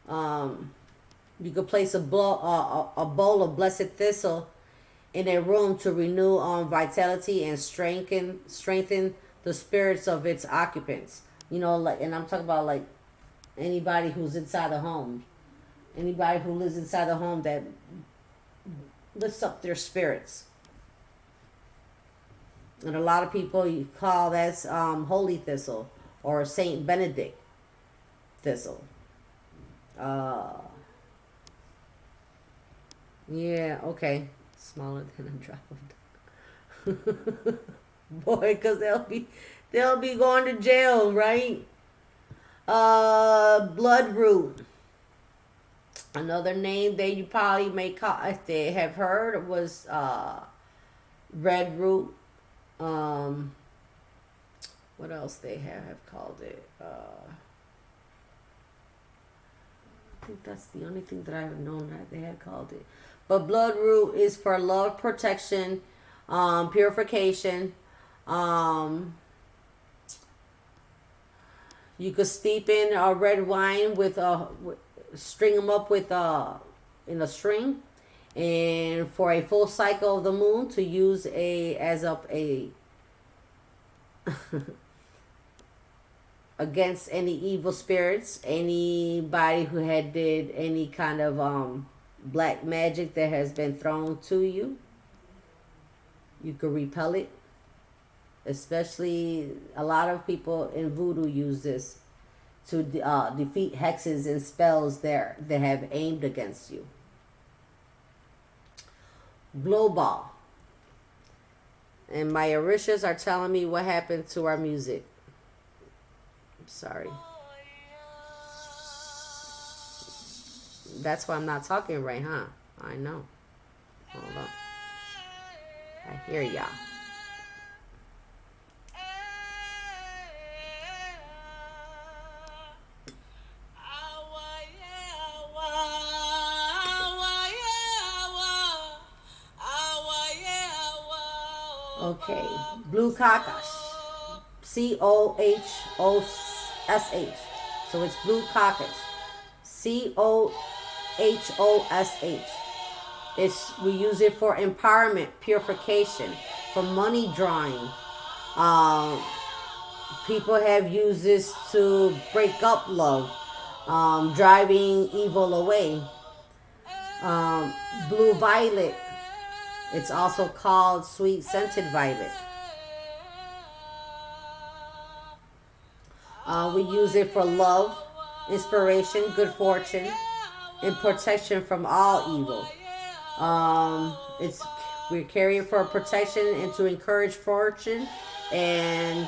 You could place a bowl of blessed thistle in a room to renew vitality and strengthen the spirits of its occupants. Like, and I'm talking about like anybody who's inside the home, anybody who lives inside the home, that lifts up their spirits. And a lot of people you call that's holy thistle or Saint Benedict thistle. Yeah, okay. Smaller than a drop of boy, because they'll be going to jail, right? Bloodroot. Another name that you probably may call, if they have heard, was red root. What else they have called it? I think that's the only thing that I have known that they had called it. But bloodroot is for love, protection, purification. You could steep in a red wine with string them up with in a string, and for a full cycle of the moon to use as a against any evil spirits, anybody who had did any kind of black magic that has been thrown to you. You could repel it. Especially a lot of people in voodoo use this to defeat hexes and spells that have aimed against you. Blow ball. And my Orishas are telling me what happened to our music. I'm sorry. That's why I'm not talking right, huh? I know. Hold on. I hear y'all. Okay, blue caucus, Cohosh. So it's blue caucus, Cohosh. We use it for empowerment, purification, for money drawing. People have used this to break up love, driving evil away. Blue violet. It's also called sweet scented violet. We use it for love, inspiration, good fortune, and protection from all evil. We carry it for protection and to encourage fortune, and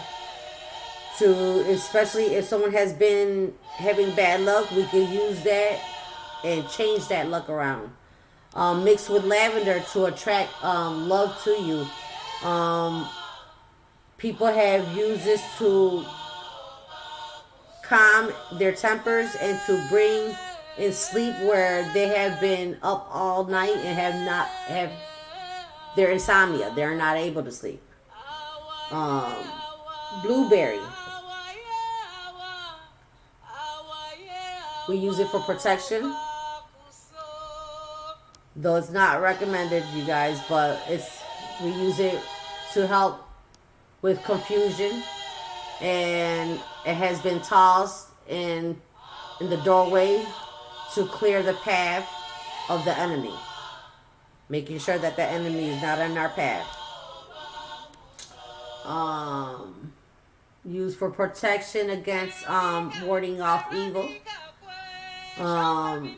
especially if someone has been having bad luck, we can use that and change that luck around. Mixed with lavender to attract love to you. People have used this to calm their tempers and to bring in sleep where they have been up all night and have their insomnia. They're not able to sleep. Blueberry. We use it for protection. Though it's not recommended, you guys, but we use it to help with confusion, and it has been tossed in the doorway to clear the path of the enemy. making sure that the enemy is not in our path. Used for protection against warding off evil.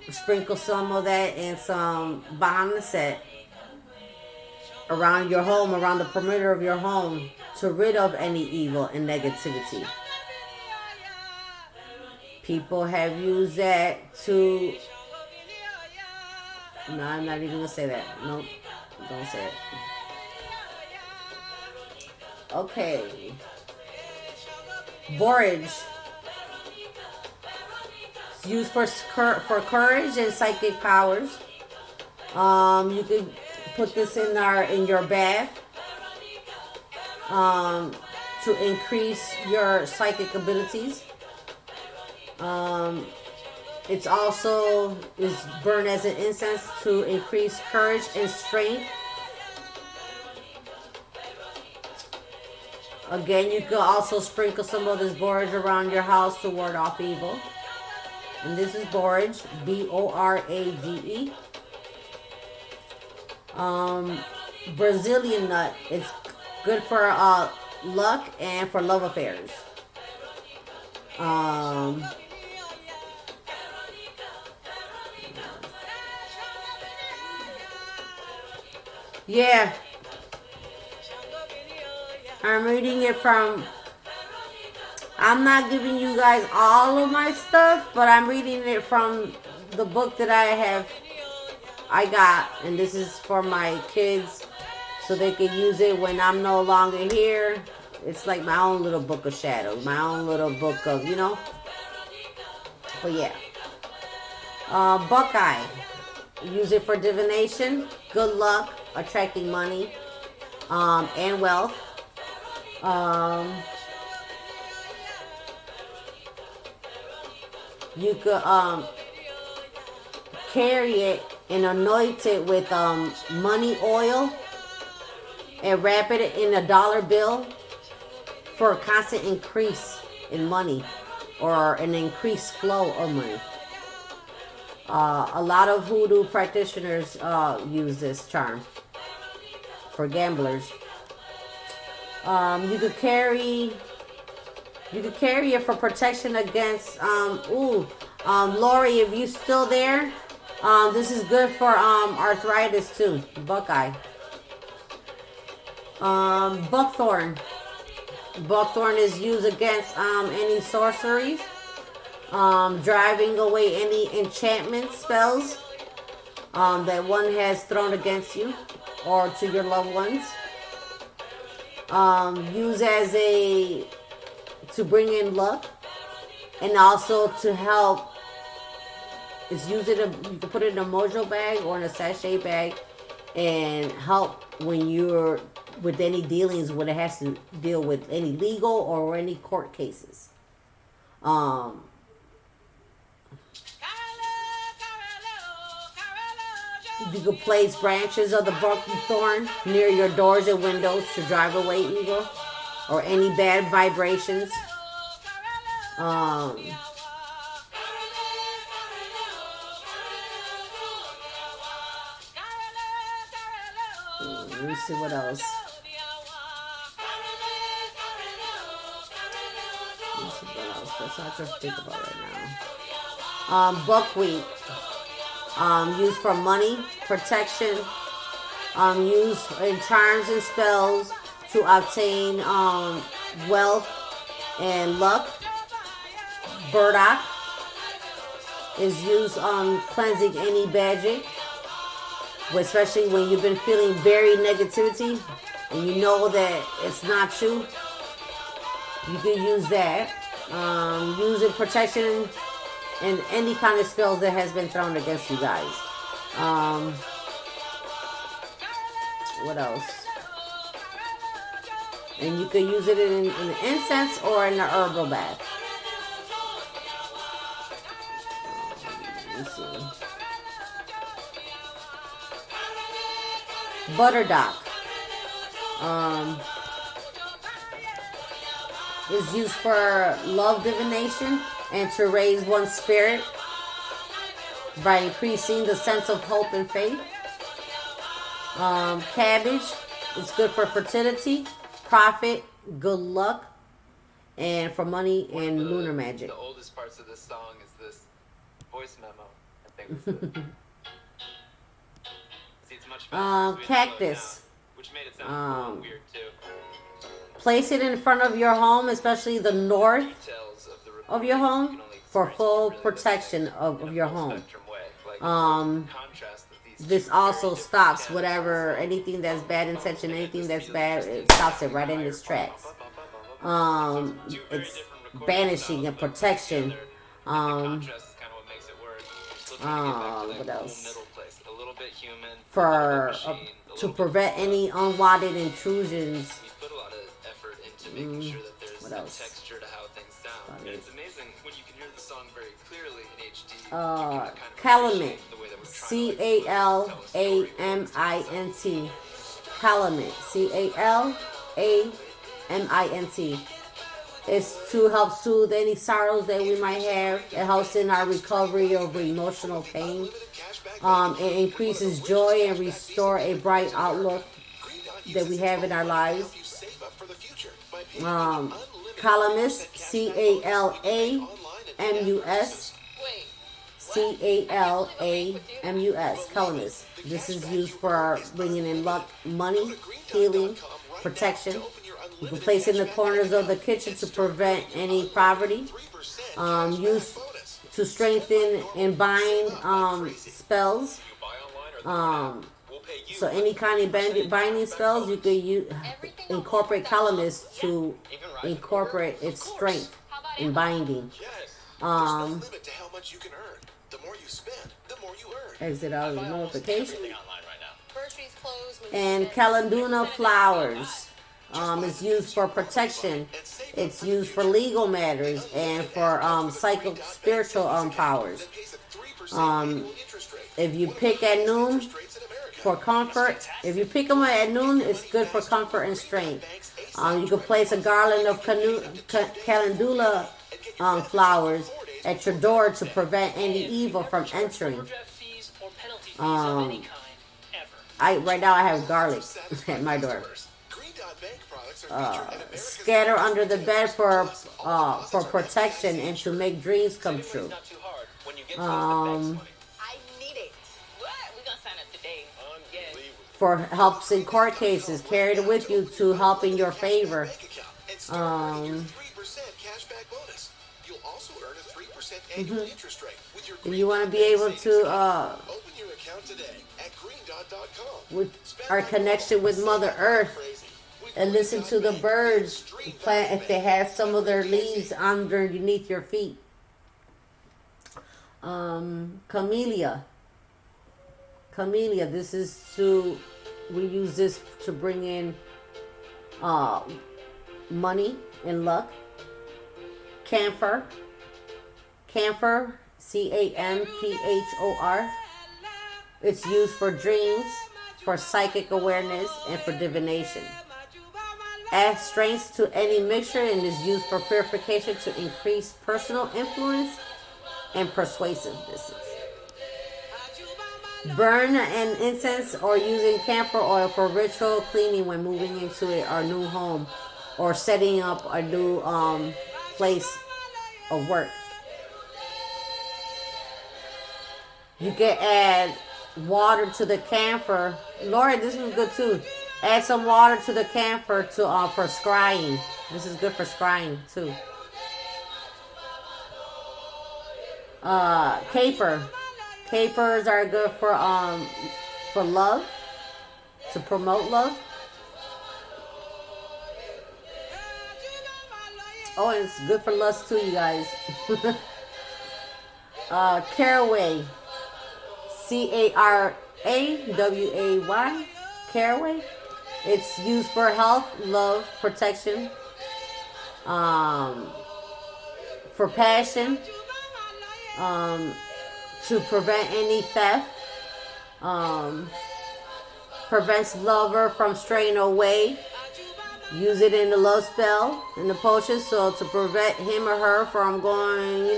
Sprinkle some of that and some Bahamut around your home, around the perimeter of your home, to rid of any evil and negativity. People have used that to... No, I'm not even going to say that. Nope. Don't say it. Okay. Borage. It's used for courage and psychic powers. You could put this in your bath to increase your psychic abilities. It's also is burned as an incense to increase courage and strength. Again, you could also sprinkle some of this borage around your house to ward off evil. And this is borage, B-O-R-A-G-E. Brazilian nut. It's good for luck and for love affairs. Yeah. I'm reading it from... I'm not giving you guys all of my stuff, but I'm reading it from the book that I got. And this is for my kids, so they can use it when I'm no longer here. It's like my own little book of shadows, my own little book of, you know. But yeah. Buckeye. Use it for divination, good luck, attracting money, and wealth. You could carry it and anoint it with money oil and wrap it in a dollar bill for a constant increase in money or an increased flow of money. A lot of voodoo practitioners use this charm for gamblers. You could carry it for protection against Lori, if you still there, this is good for arthritis too. Buckeye. Buckthorn. Buckthorn is used against any sorceries, driving away any enchantment spells that one has thrown against you or to your loved ones. Used as to bring in luck, and also to help. It's used you can put it in a mojo bag or in a sachet bag and help when you're with any dealings when it has to deal with any legal or any court cases. You could place branches of the buckthorn near your doors and windows to drive away evil or any bad vibrations. Let me see what else. That's not to think about right now. Buckwheat. Used for money, protection. Used in charms and spells to obtain wealth and luck. Burdock is used on cleansing any magic, especially when you've been feeling very negativity and you know that it's not you. You can use that. Use it protection and any kind of spells that has been thrown against you guys. What else? And you could use it in an incense or in an herbal bath. Let me see. Butterdock. Is used for love divination and to raise one's spirit by increasing the sense of hope and faith. Cabbage. It's good for fertility, profit, good luck, and for money and lunar magic. The oldest parts of this song is this voice memo. I think was See, it's much faster Cactus. down, which made it sound weird too. Place it in front of your home, especially the north of your home, for full protection of your home. This also stops whatever, anything that's bad intention, anything that's bad, it stops it right in its tracks. It's banishing and protection. What else? For to prevent any unwanted intrusions. What else? It's amazing when you can hear the song very clearly in HD. Calamint. C-A-L-A-M-I-N-T. Calamint. C-A-L-A-M-I-N-T. It's to help soothe any sorrows that we might have. It helps in our recovery of emotional pain. It increases joy and restore a bright outlook that we have in our lives. Calamus, C-A-L-A-M-U-S. C-A-L-A-M-U-S. Calamus. This is used for bringing in luck, money, healing, protection. You can place it in the corners of the kitchen to prevent any poverty. Used to strengthen and bind spells. So any kind of binding spells, you could incorporate Calamus to incorporate its strength in binding. Exit out of the notification. And calendula flowers. Is used for protection. It's used for legal matters and for psychic spiritual powers. If you pick at noon for comfort, if you pick them at noon, it's good for comfort and strength. You can place a garland of calendula flowers at your door to prevent any evil from entering. Right now I have garlic at my door. Scatter under the bed for protection and to make dreams come true. For helps in court cases, carry it with you to help in your favor. You want to be able to with our connection with Mother Earth and listen to the birds plant if they have some of their leaves underneath your feet. Camellia. This is we use this to bring in money and luck. Camphor, C-A-M-P-H-O-R. It's used for dreams, for psychic awareness, and for divination. Adds strength to any mixture and is used for purification to increase personal influence and persuasiveness. Burn an incense or using camphor oil for ritual cleaning when moving into our new home or setting up a new place of work. You can add water to the camphor. Lord, this was good too. Add some water to the camphor for scrying. This is good for scrying too. Caper. Capers are good for love, to promote love. Oh, and it's good for lust too, you guys. Caraway. C-A-R-A-W-A-Y. Caraway. It's used for health, love, protection, for passion, to prevent any theft, prevents lover from straying away. Use it in the love spell, in the potion, so to prevent him or her from going,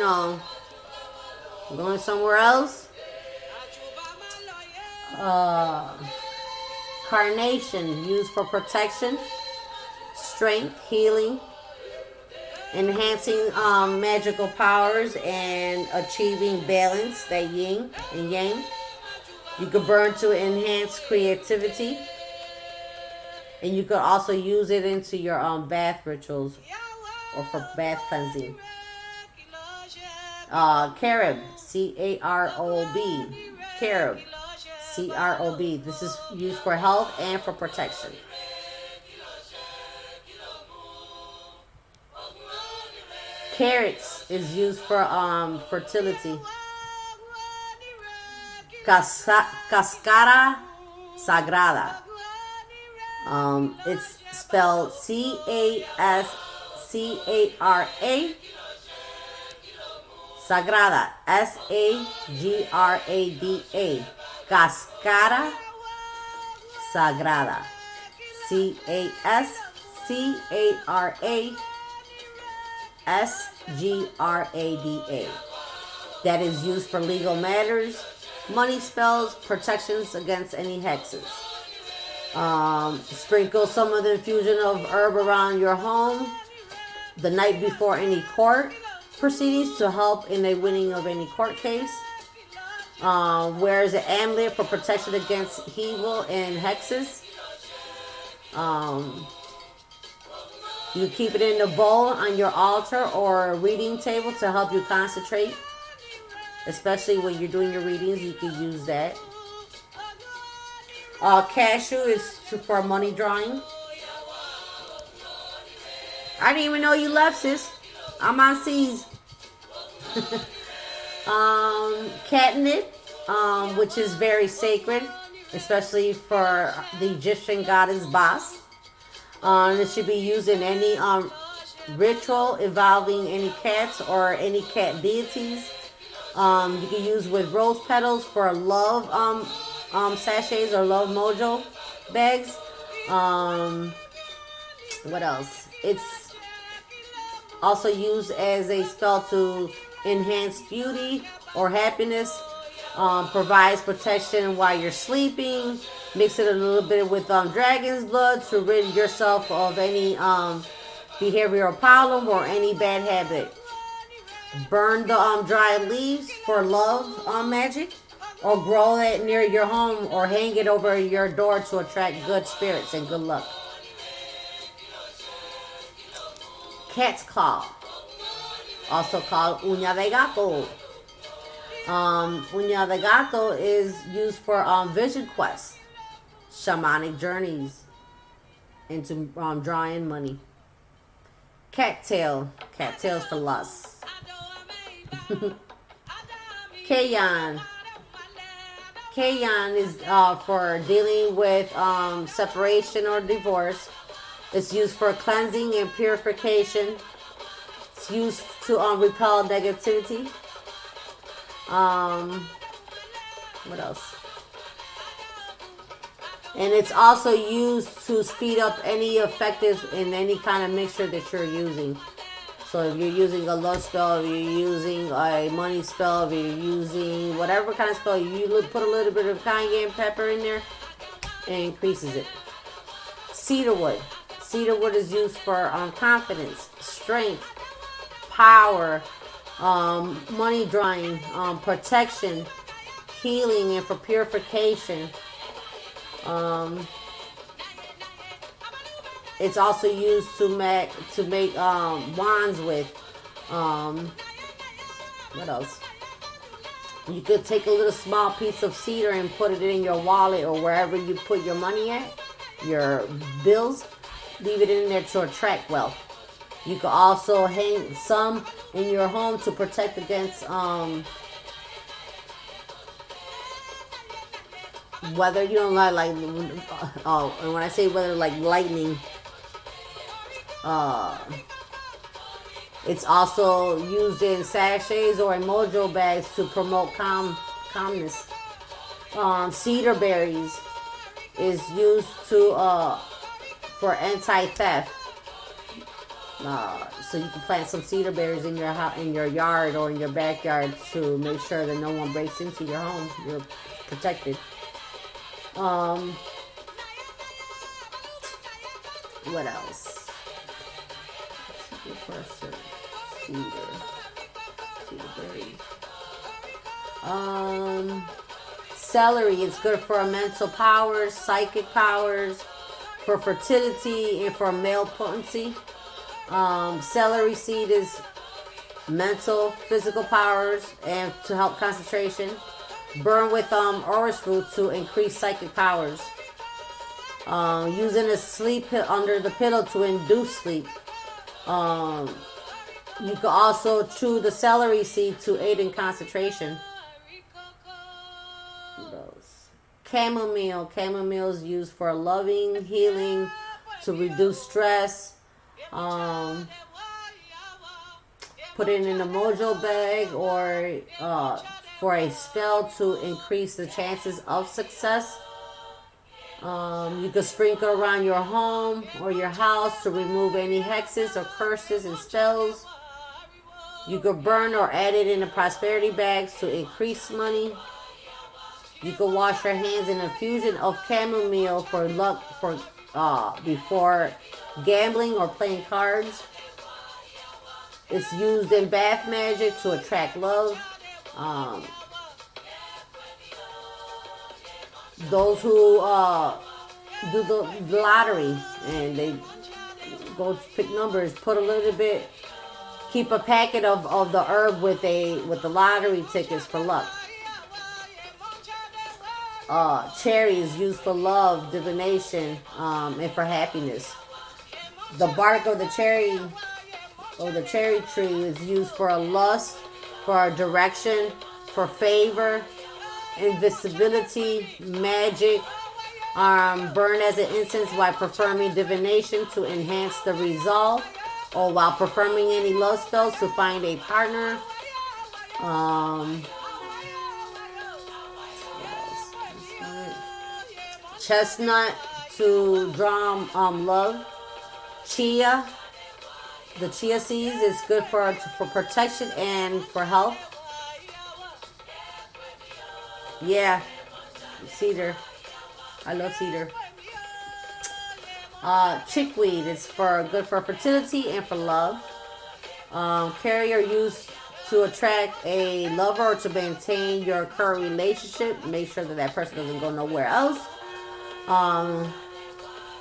going somewhere else. Carnation, used for protection, strength, healing, enhancing magical powers, and achieving balance, that yin and yang. You could burn to enhance creativity. And you could also use it into your bath rituals or for bath cleansing. Carob, Carob. Carob, Crob. This is used for health and for protection. Carrots is used for fertility. Cascara sagrada. It's spelled Cascara. Sagrada. Sagrada. Cascara sagrada. Cascara. That is used for legal matters, money spells, protections against any hexes. Sprinkle some of the infusion of herb around your home the night before any court proceedings to help in the winning of any court case. Wears an amulet for protection against evil and hexes. You keep it in a bowl on your altar or reading table to help you concentrate. Especially when you're doing your readings, you can use that. Cashew is for money drawing. I didn't even know you left, sis. I'm on C's. Catnip, which is very sacred, especially for the Egyptian goddess Bas. It should be used in any ritual involving any cats or any cat deities. You can use with rose petals for love sachets or love mojo bags. What else? It's also used as a spell to enhance beauty or happiness. Provides protection while you're sleeping. Mix it a little bit with dragon's blood to rid yourself of any behavioral problem or any bad habit. Burn the dried leaves for love magic, or grow it near your home or hang it over your door to attract good spirits and good luck. Cat's claw, also called uña de gato. Uña de gato is used for vision quests, shamanic journeys into drawing money. Cattails for lust. Kayan is for dealing with separation or divorce. It's used for cleansing and purification. It's used to repel negativity. What else? And it's also used to speed up any effective in any kind of mixture that you're using. So if you're using a love spell, if you're using a money spell, if you're using whatever kind of spell, you put a little bit of cayenne pepper in there, and it increases it. Cedarwood. Cedarwood is used for confidence, strength, power, money drawing, protection, healing, and for purification. It's also used to make wands with. What else? You could take a little small piece of cedar and put it in your wallet or wherever you put your money at, your bills. Leave it in there to attract wealth. You could also hang some in your home to protect against weather. You don't like and when I say weather, like lightning. It's also used in sachets or in mojo bags to promote calmness. Cedar berries is used to for anti-theft. So you can plant some cedar berries in your yard or in your backyard to make sure that no one breaks into your home. You're protected. What else? Cedar. Cedar berries. Celery is good for mental powers, psychic powers, for fertility, and for male potency. Celery seed is mental, physical powers, and to help concentration. Burn with orris root to increase psychic powers. Using a sleep under the pillow to induce sleep. You can also chew the celery seed to aid in concentration. What else? Chamomile. Chamomile is used for loving, healing, to reduce stress. Put it in a mojo bag or for a spell to increase the chances of success. You can sprinkle around your home or your house to remove any hexes or curses and spells. You could burn or add it in a prosperity bags to increase money. You can wash your hands in a infusion of chamomile for luck for before gambling or playing cards. It's used in bath magic to attract love. Those who do the lottery and they go pick numbers, put a little bit, keep a packet of the herb with the lottery tickets for luck. Cherry is used for love, divination, and for happiness. The bark of the cherry tree is used for a lust, for a direction, for favor, invisibility, magic. Burn as an incense while performing divination to enhance the resolve, or while performing any love spells to find a partner. Chestnut to draw love. Chia. The chia seeds is good for protection and for health. Yeah, cedar. I love cedar. Chickweed is good for fertility and for love. Carry or use to attract a lover or to maintain your current relationship. Make sure that person doesn't go nowhere else.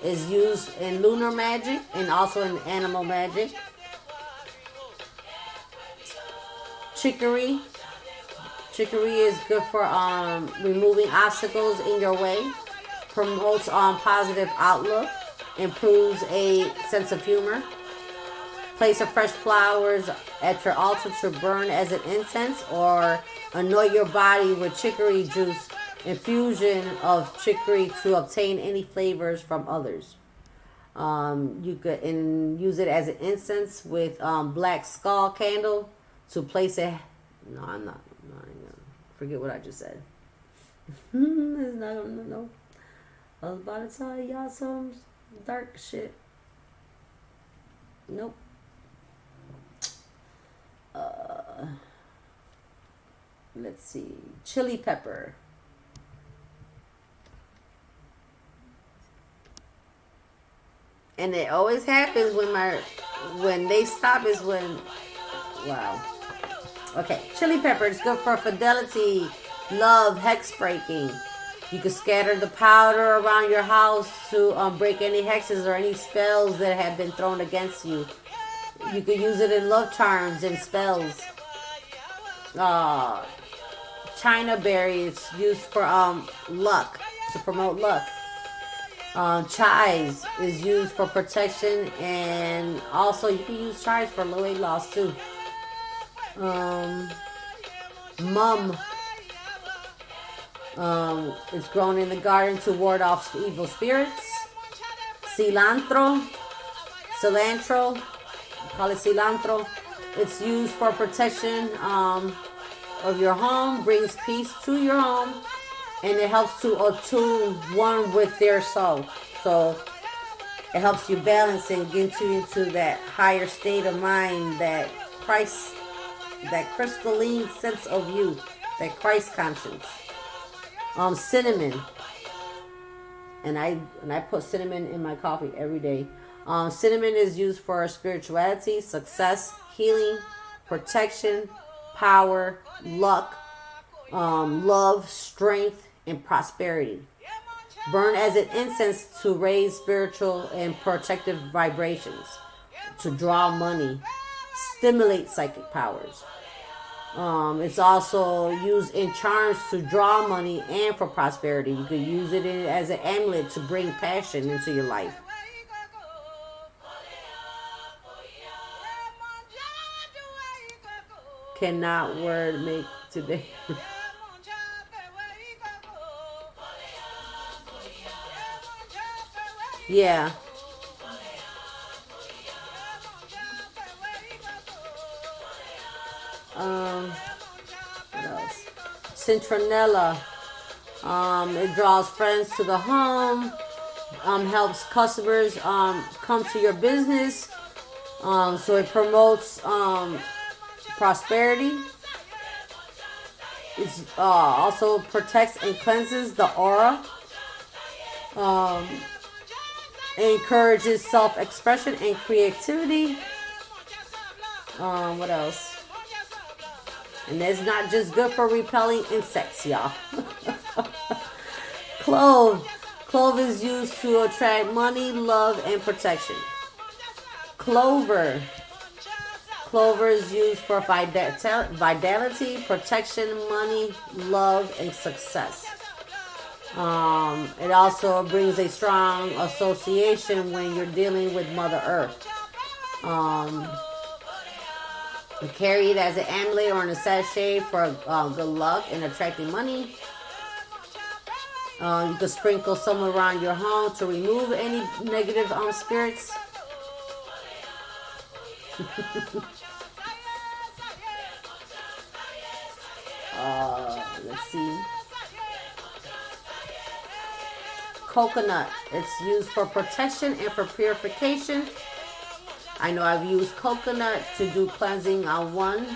Is used in lunar magic and also in animal magic. Chicory. Chicory is good for removing obstacles in your way. Promotes positive outlook. Improves a sense of humor. Place a fresh flowers at your altar to burn as an incense, or anoint your body with chicory juice. Infusion of chicory to obtain any flavors from others. You could use it as an incense with black skull candle to place it. No, I'm not. Forget what I just said. It's not gonna know. I was about to tell y'all some dark shit. Nope. Let's see. Chili pepper. And it always happens when they stop is when, wow. Okay, chili pepper is good for fidelity, love, hex breaking. You can scatter the powder around your house to break any hexes or any spells that have been thrown against you. You can use it in love charms and spells. China berry is used for luck, to promote luck. Chives is used for protection, and also you can use chives for weight loss too. Mum is grown in the garden to ward off evil spirits. Cilantro, call it cilantro. It's used for protection of your home, brings peace to your home, and it helps to attune one with their soul. So it helps you balance and get you into that higher state of mind, that Christ, that crystalline sense of you, that Christ conscience. Cinnamon. And I put cinnamon in my coffee every day. Cinnamon is used for spirituality, success, healing, protection, power, luck, love, strength, and prosperity. Burn as an incense to raise spiritual and protective vibrations, to draw money, stimulate psychic powers. It's also used in charms to draw money and for prosperity. You could use it as an amulet to bring passion into your life. Cannot word make today. Yeah. What else? Citronella. It draws friends to the home. Helps customers come to your business. So it promotes prosperity. It also protects and cleanses the aura. Um, encourages self-expression and creativity. What else? And it's not just good for repelling insects, y'all. Clove. Clove is used to attract money, love, and protection. Clover. Clover is used for vitality, protection, money, love, and success. It also brings a strong association when you're dealing with Mother Earth. You carry it as an amulet or in a sachet for good luck and attracting money. You can sprinkle some around your home to remove any negative spirits. Let's see. Coconut. It's used for protection and for purification. I know I've used coconut to do cleansing on one.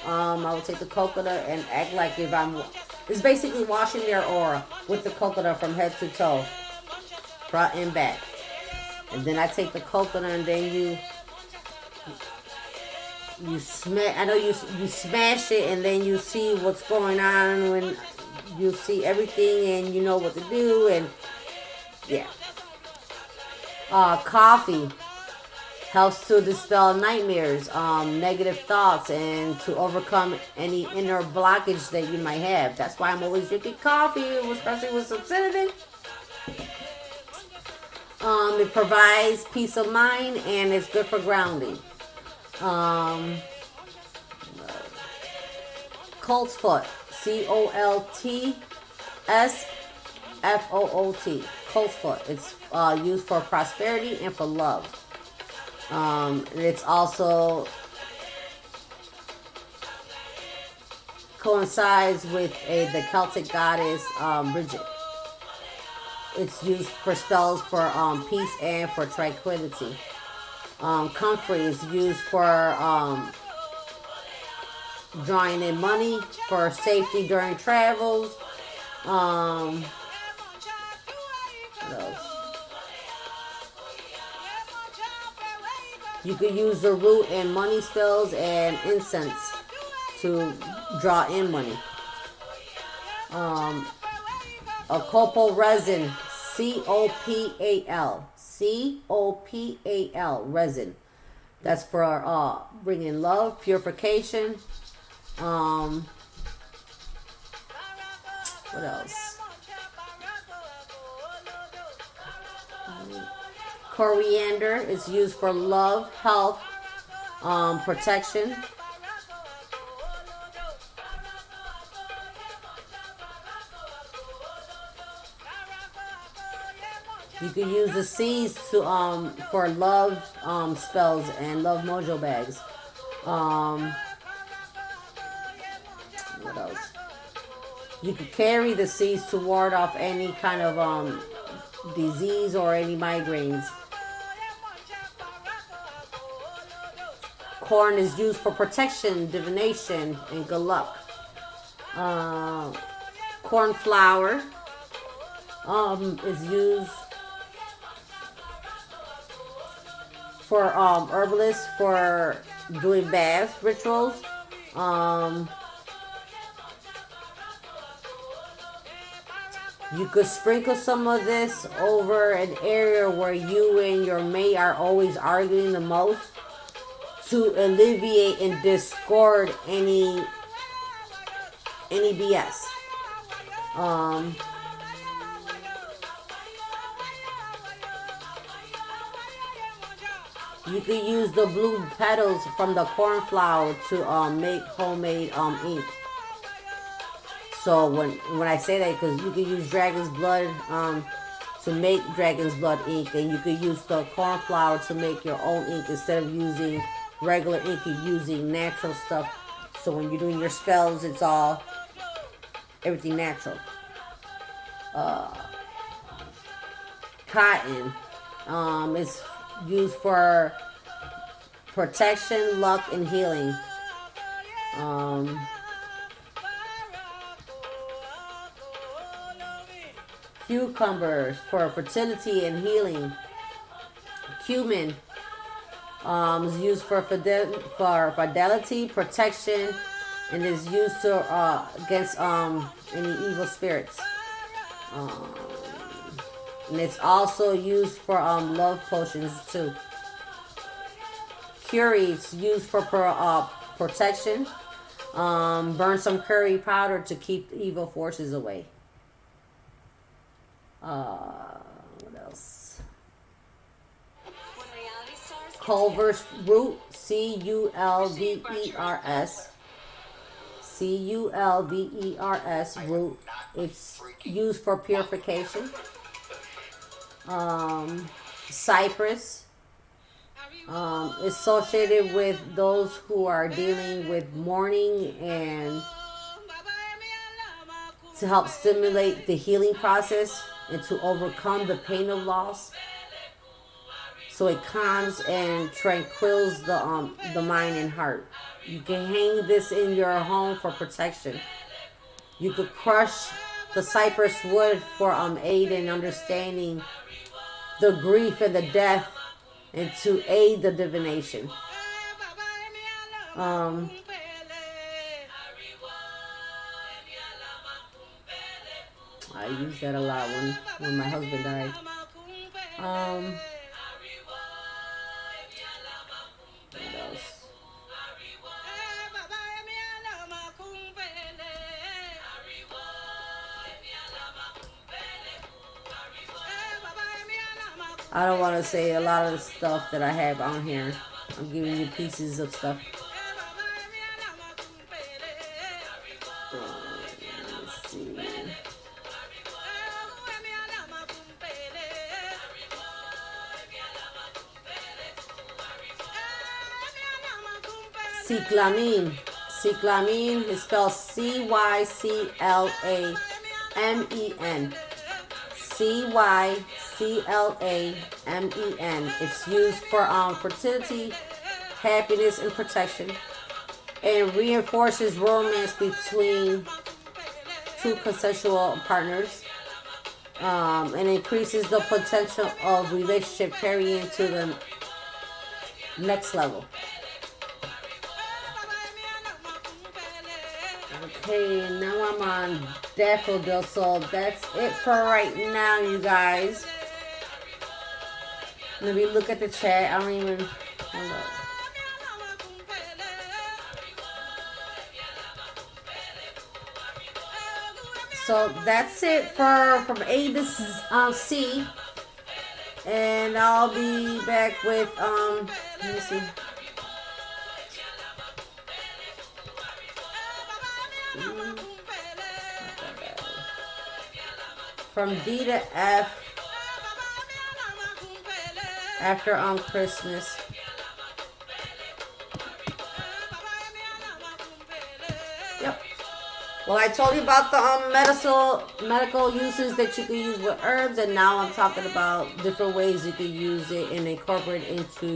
I will take the coconut and act like if it's basically washing their aura with the coconut from head to toe, front and back. And then I take the coconut and then you smash. I know you smash it and then you see what's going on when you see everything and you know what to do and yeah. Coffee helps to dispel nightmares, negative thoughts, and to overcome any inner blockage that you might have. That's why I'm always drinking coffee, especially with some cinnamon. It provides peace of mind and it's good for grounding. Colt's foot, COLTSFOOT, Colt's foot. It's used for prosperity and for love. It's also coincides with the Celtic goddess Bridget. It's used for spells for peace and for tranquility. Comfrey is used for drawing in money, for safety during travels. What else? You could use the root in money spells and incense to draw in money. A copal resin, COPAL resin. That's for bringing love, purification. What else? Coriander is used for love, health, protection. You can use the seeds to for love spells and love mojo bags. What else? You could carry the seeds to ward off any kind of disease or any migraines. Corn is used for protection, divination, and good luck. Corn flour Is used for herbalists for doing bath rituals. Um, you could sprinkle some of this over an area where you and your mate are always arguing the most to alleviate and discord any BS. Um, you could use the blue petals from the cornflower to make homemade ink. So when I say that, because you could use dragon's blood to make dragon's blood ink, and you could use the cornflower to make your own ink instead of using regular ink. You're using natural stuff. So when you're doing your spells, it's all everything natural. Cotton is used for protection, luck, and healing. Um, Cucumbers for fertility and healing. Cumin is used for fidelity, protection, and is used to against any evil spirits. Um, and it's also used for love potions too. Curries used for protection. Burn some curry powder to keep evil forces away. What else? Culver's root, Culvers. Culvers root. It's used for purification. Cypress is associated with those who are dealing with mourning and to help stimulate the healing process and to overcome the pain of loss. So it calms and tranquils the mind and heart. You can hang this in your home for protection. You could crush the cypress wood for aid in understanding the grief and the death and to aid the divination. I used that a lot when my husband died. What else? I don't want to say a lot of the stuff that I have on here. I'm giving you pieces of stuff. Let's see. Cyclamen. Cyclamen is spelled Cyclamen. Cyclamen. It's used for fertility, happiness, and protection, and reinforces romance between two consensual partners, and increases the potential of relationship carrying to the next level. Okay, now I'm on daffodil, so that's it for right now, you guys. Let me look at the chat. I don't even... Hold up. So that's it from A to C. And I'll be back with, let me see. From D to F after Christmas. Yep. Well, I told you about the medical uses that you can use with herbs, and now I'm talking about different ways you can use it and incorporate it into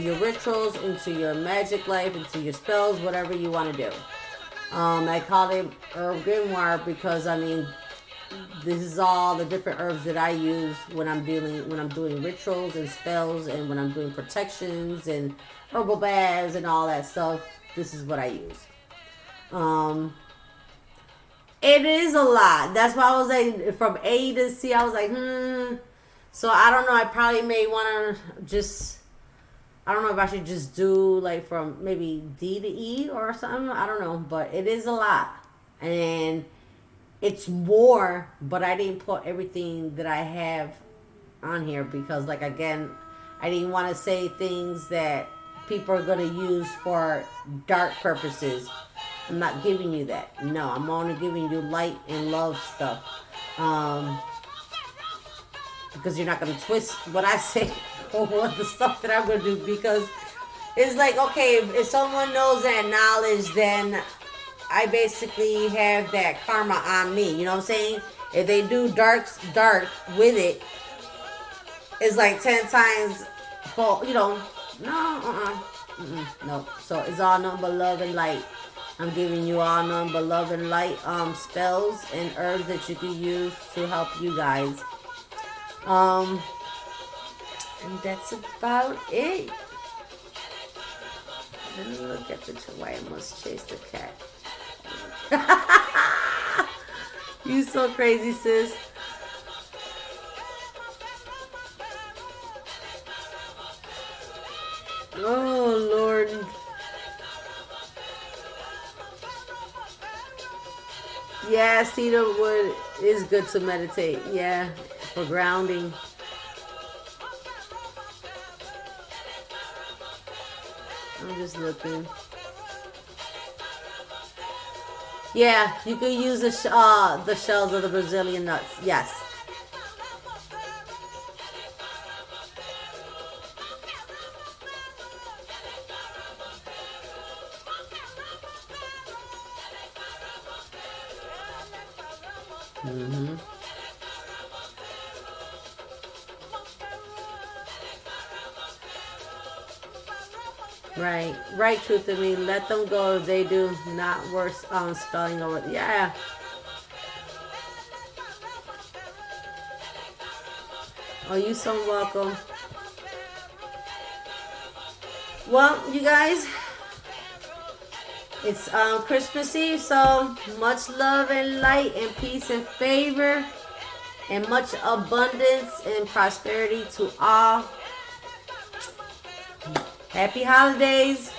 your rituals, into your magic life, into your spells, whatever you want to do. I call it herb grimoire because I mean this is all the different herbs that I use when I'm doing rituals and spells and when I'm doing protections and herbal baths and all that stuff. This is what I use. Um, it is a lot. That's why I was like from A to C. I was like, hmm. So I don't know. I probably may want to just. I don't know if I should just do like from maybe D to E or something. I don't know, but it is a lot, and it's more. But I didn't put everything that I have on here because, like again, I didn't want to say things that people are gonna use for dark purposes. I'm not giving you that. No, I'm only giving you light and love stuff. Um, because you're not going to twist what I say or what the stuff that I'm going to do because it's like, okay, if someone knows that knowledge, then I basically have that karma on me. You know what I'm saying? If they do dark with it, it's like 10 times for, no, no. So it's all nothing but love and light. I'm giving you all nothing but love and light spells and herbs that you can use to help you guys. And that's about it. Let me look at the why I must chase the cat. You so crazy, sis. Oh Lord. Yeah, cedar wood is good to meditate. Yeah, for grounding. I'm just looking. Yeah, you can use the shells of the Brazilian nuts. Yes. Mm-hmm. Right, truth in me. Let them go if they do not worse spelling over. Yeah. Oh, you so welcome. Well, you guys, it's Christmas Eve, so much love and light and peace and favor and much abundance and prosperity to all. Happy holidays.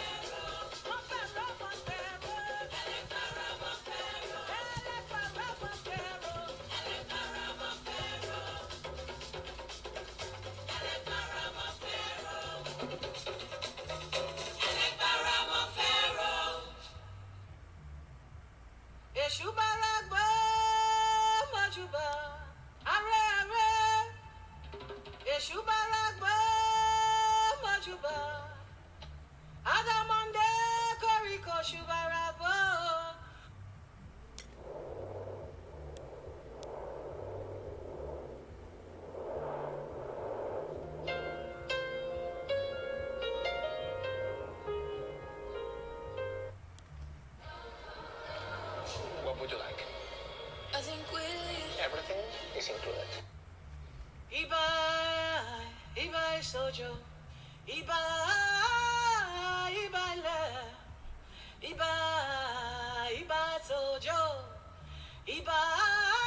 What would you like? I think we Everything is included. Ibai sojo, Ibai le, Ibai sojo, Ibai.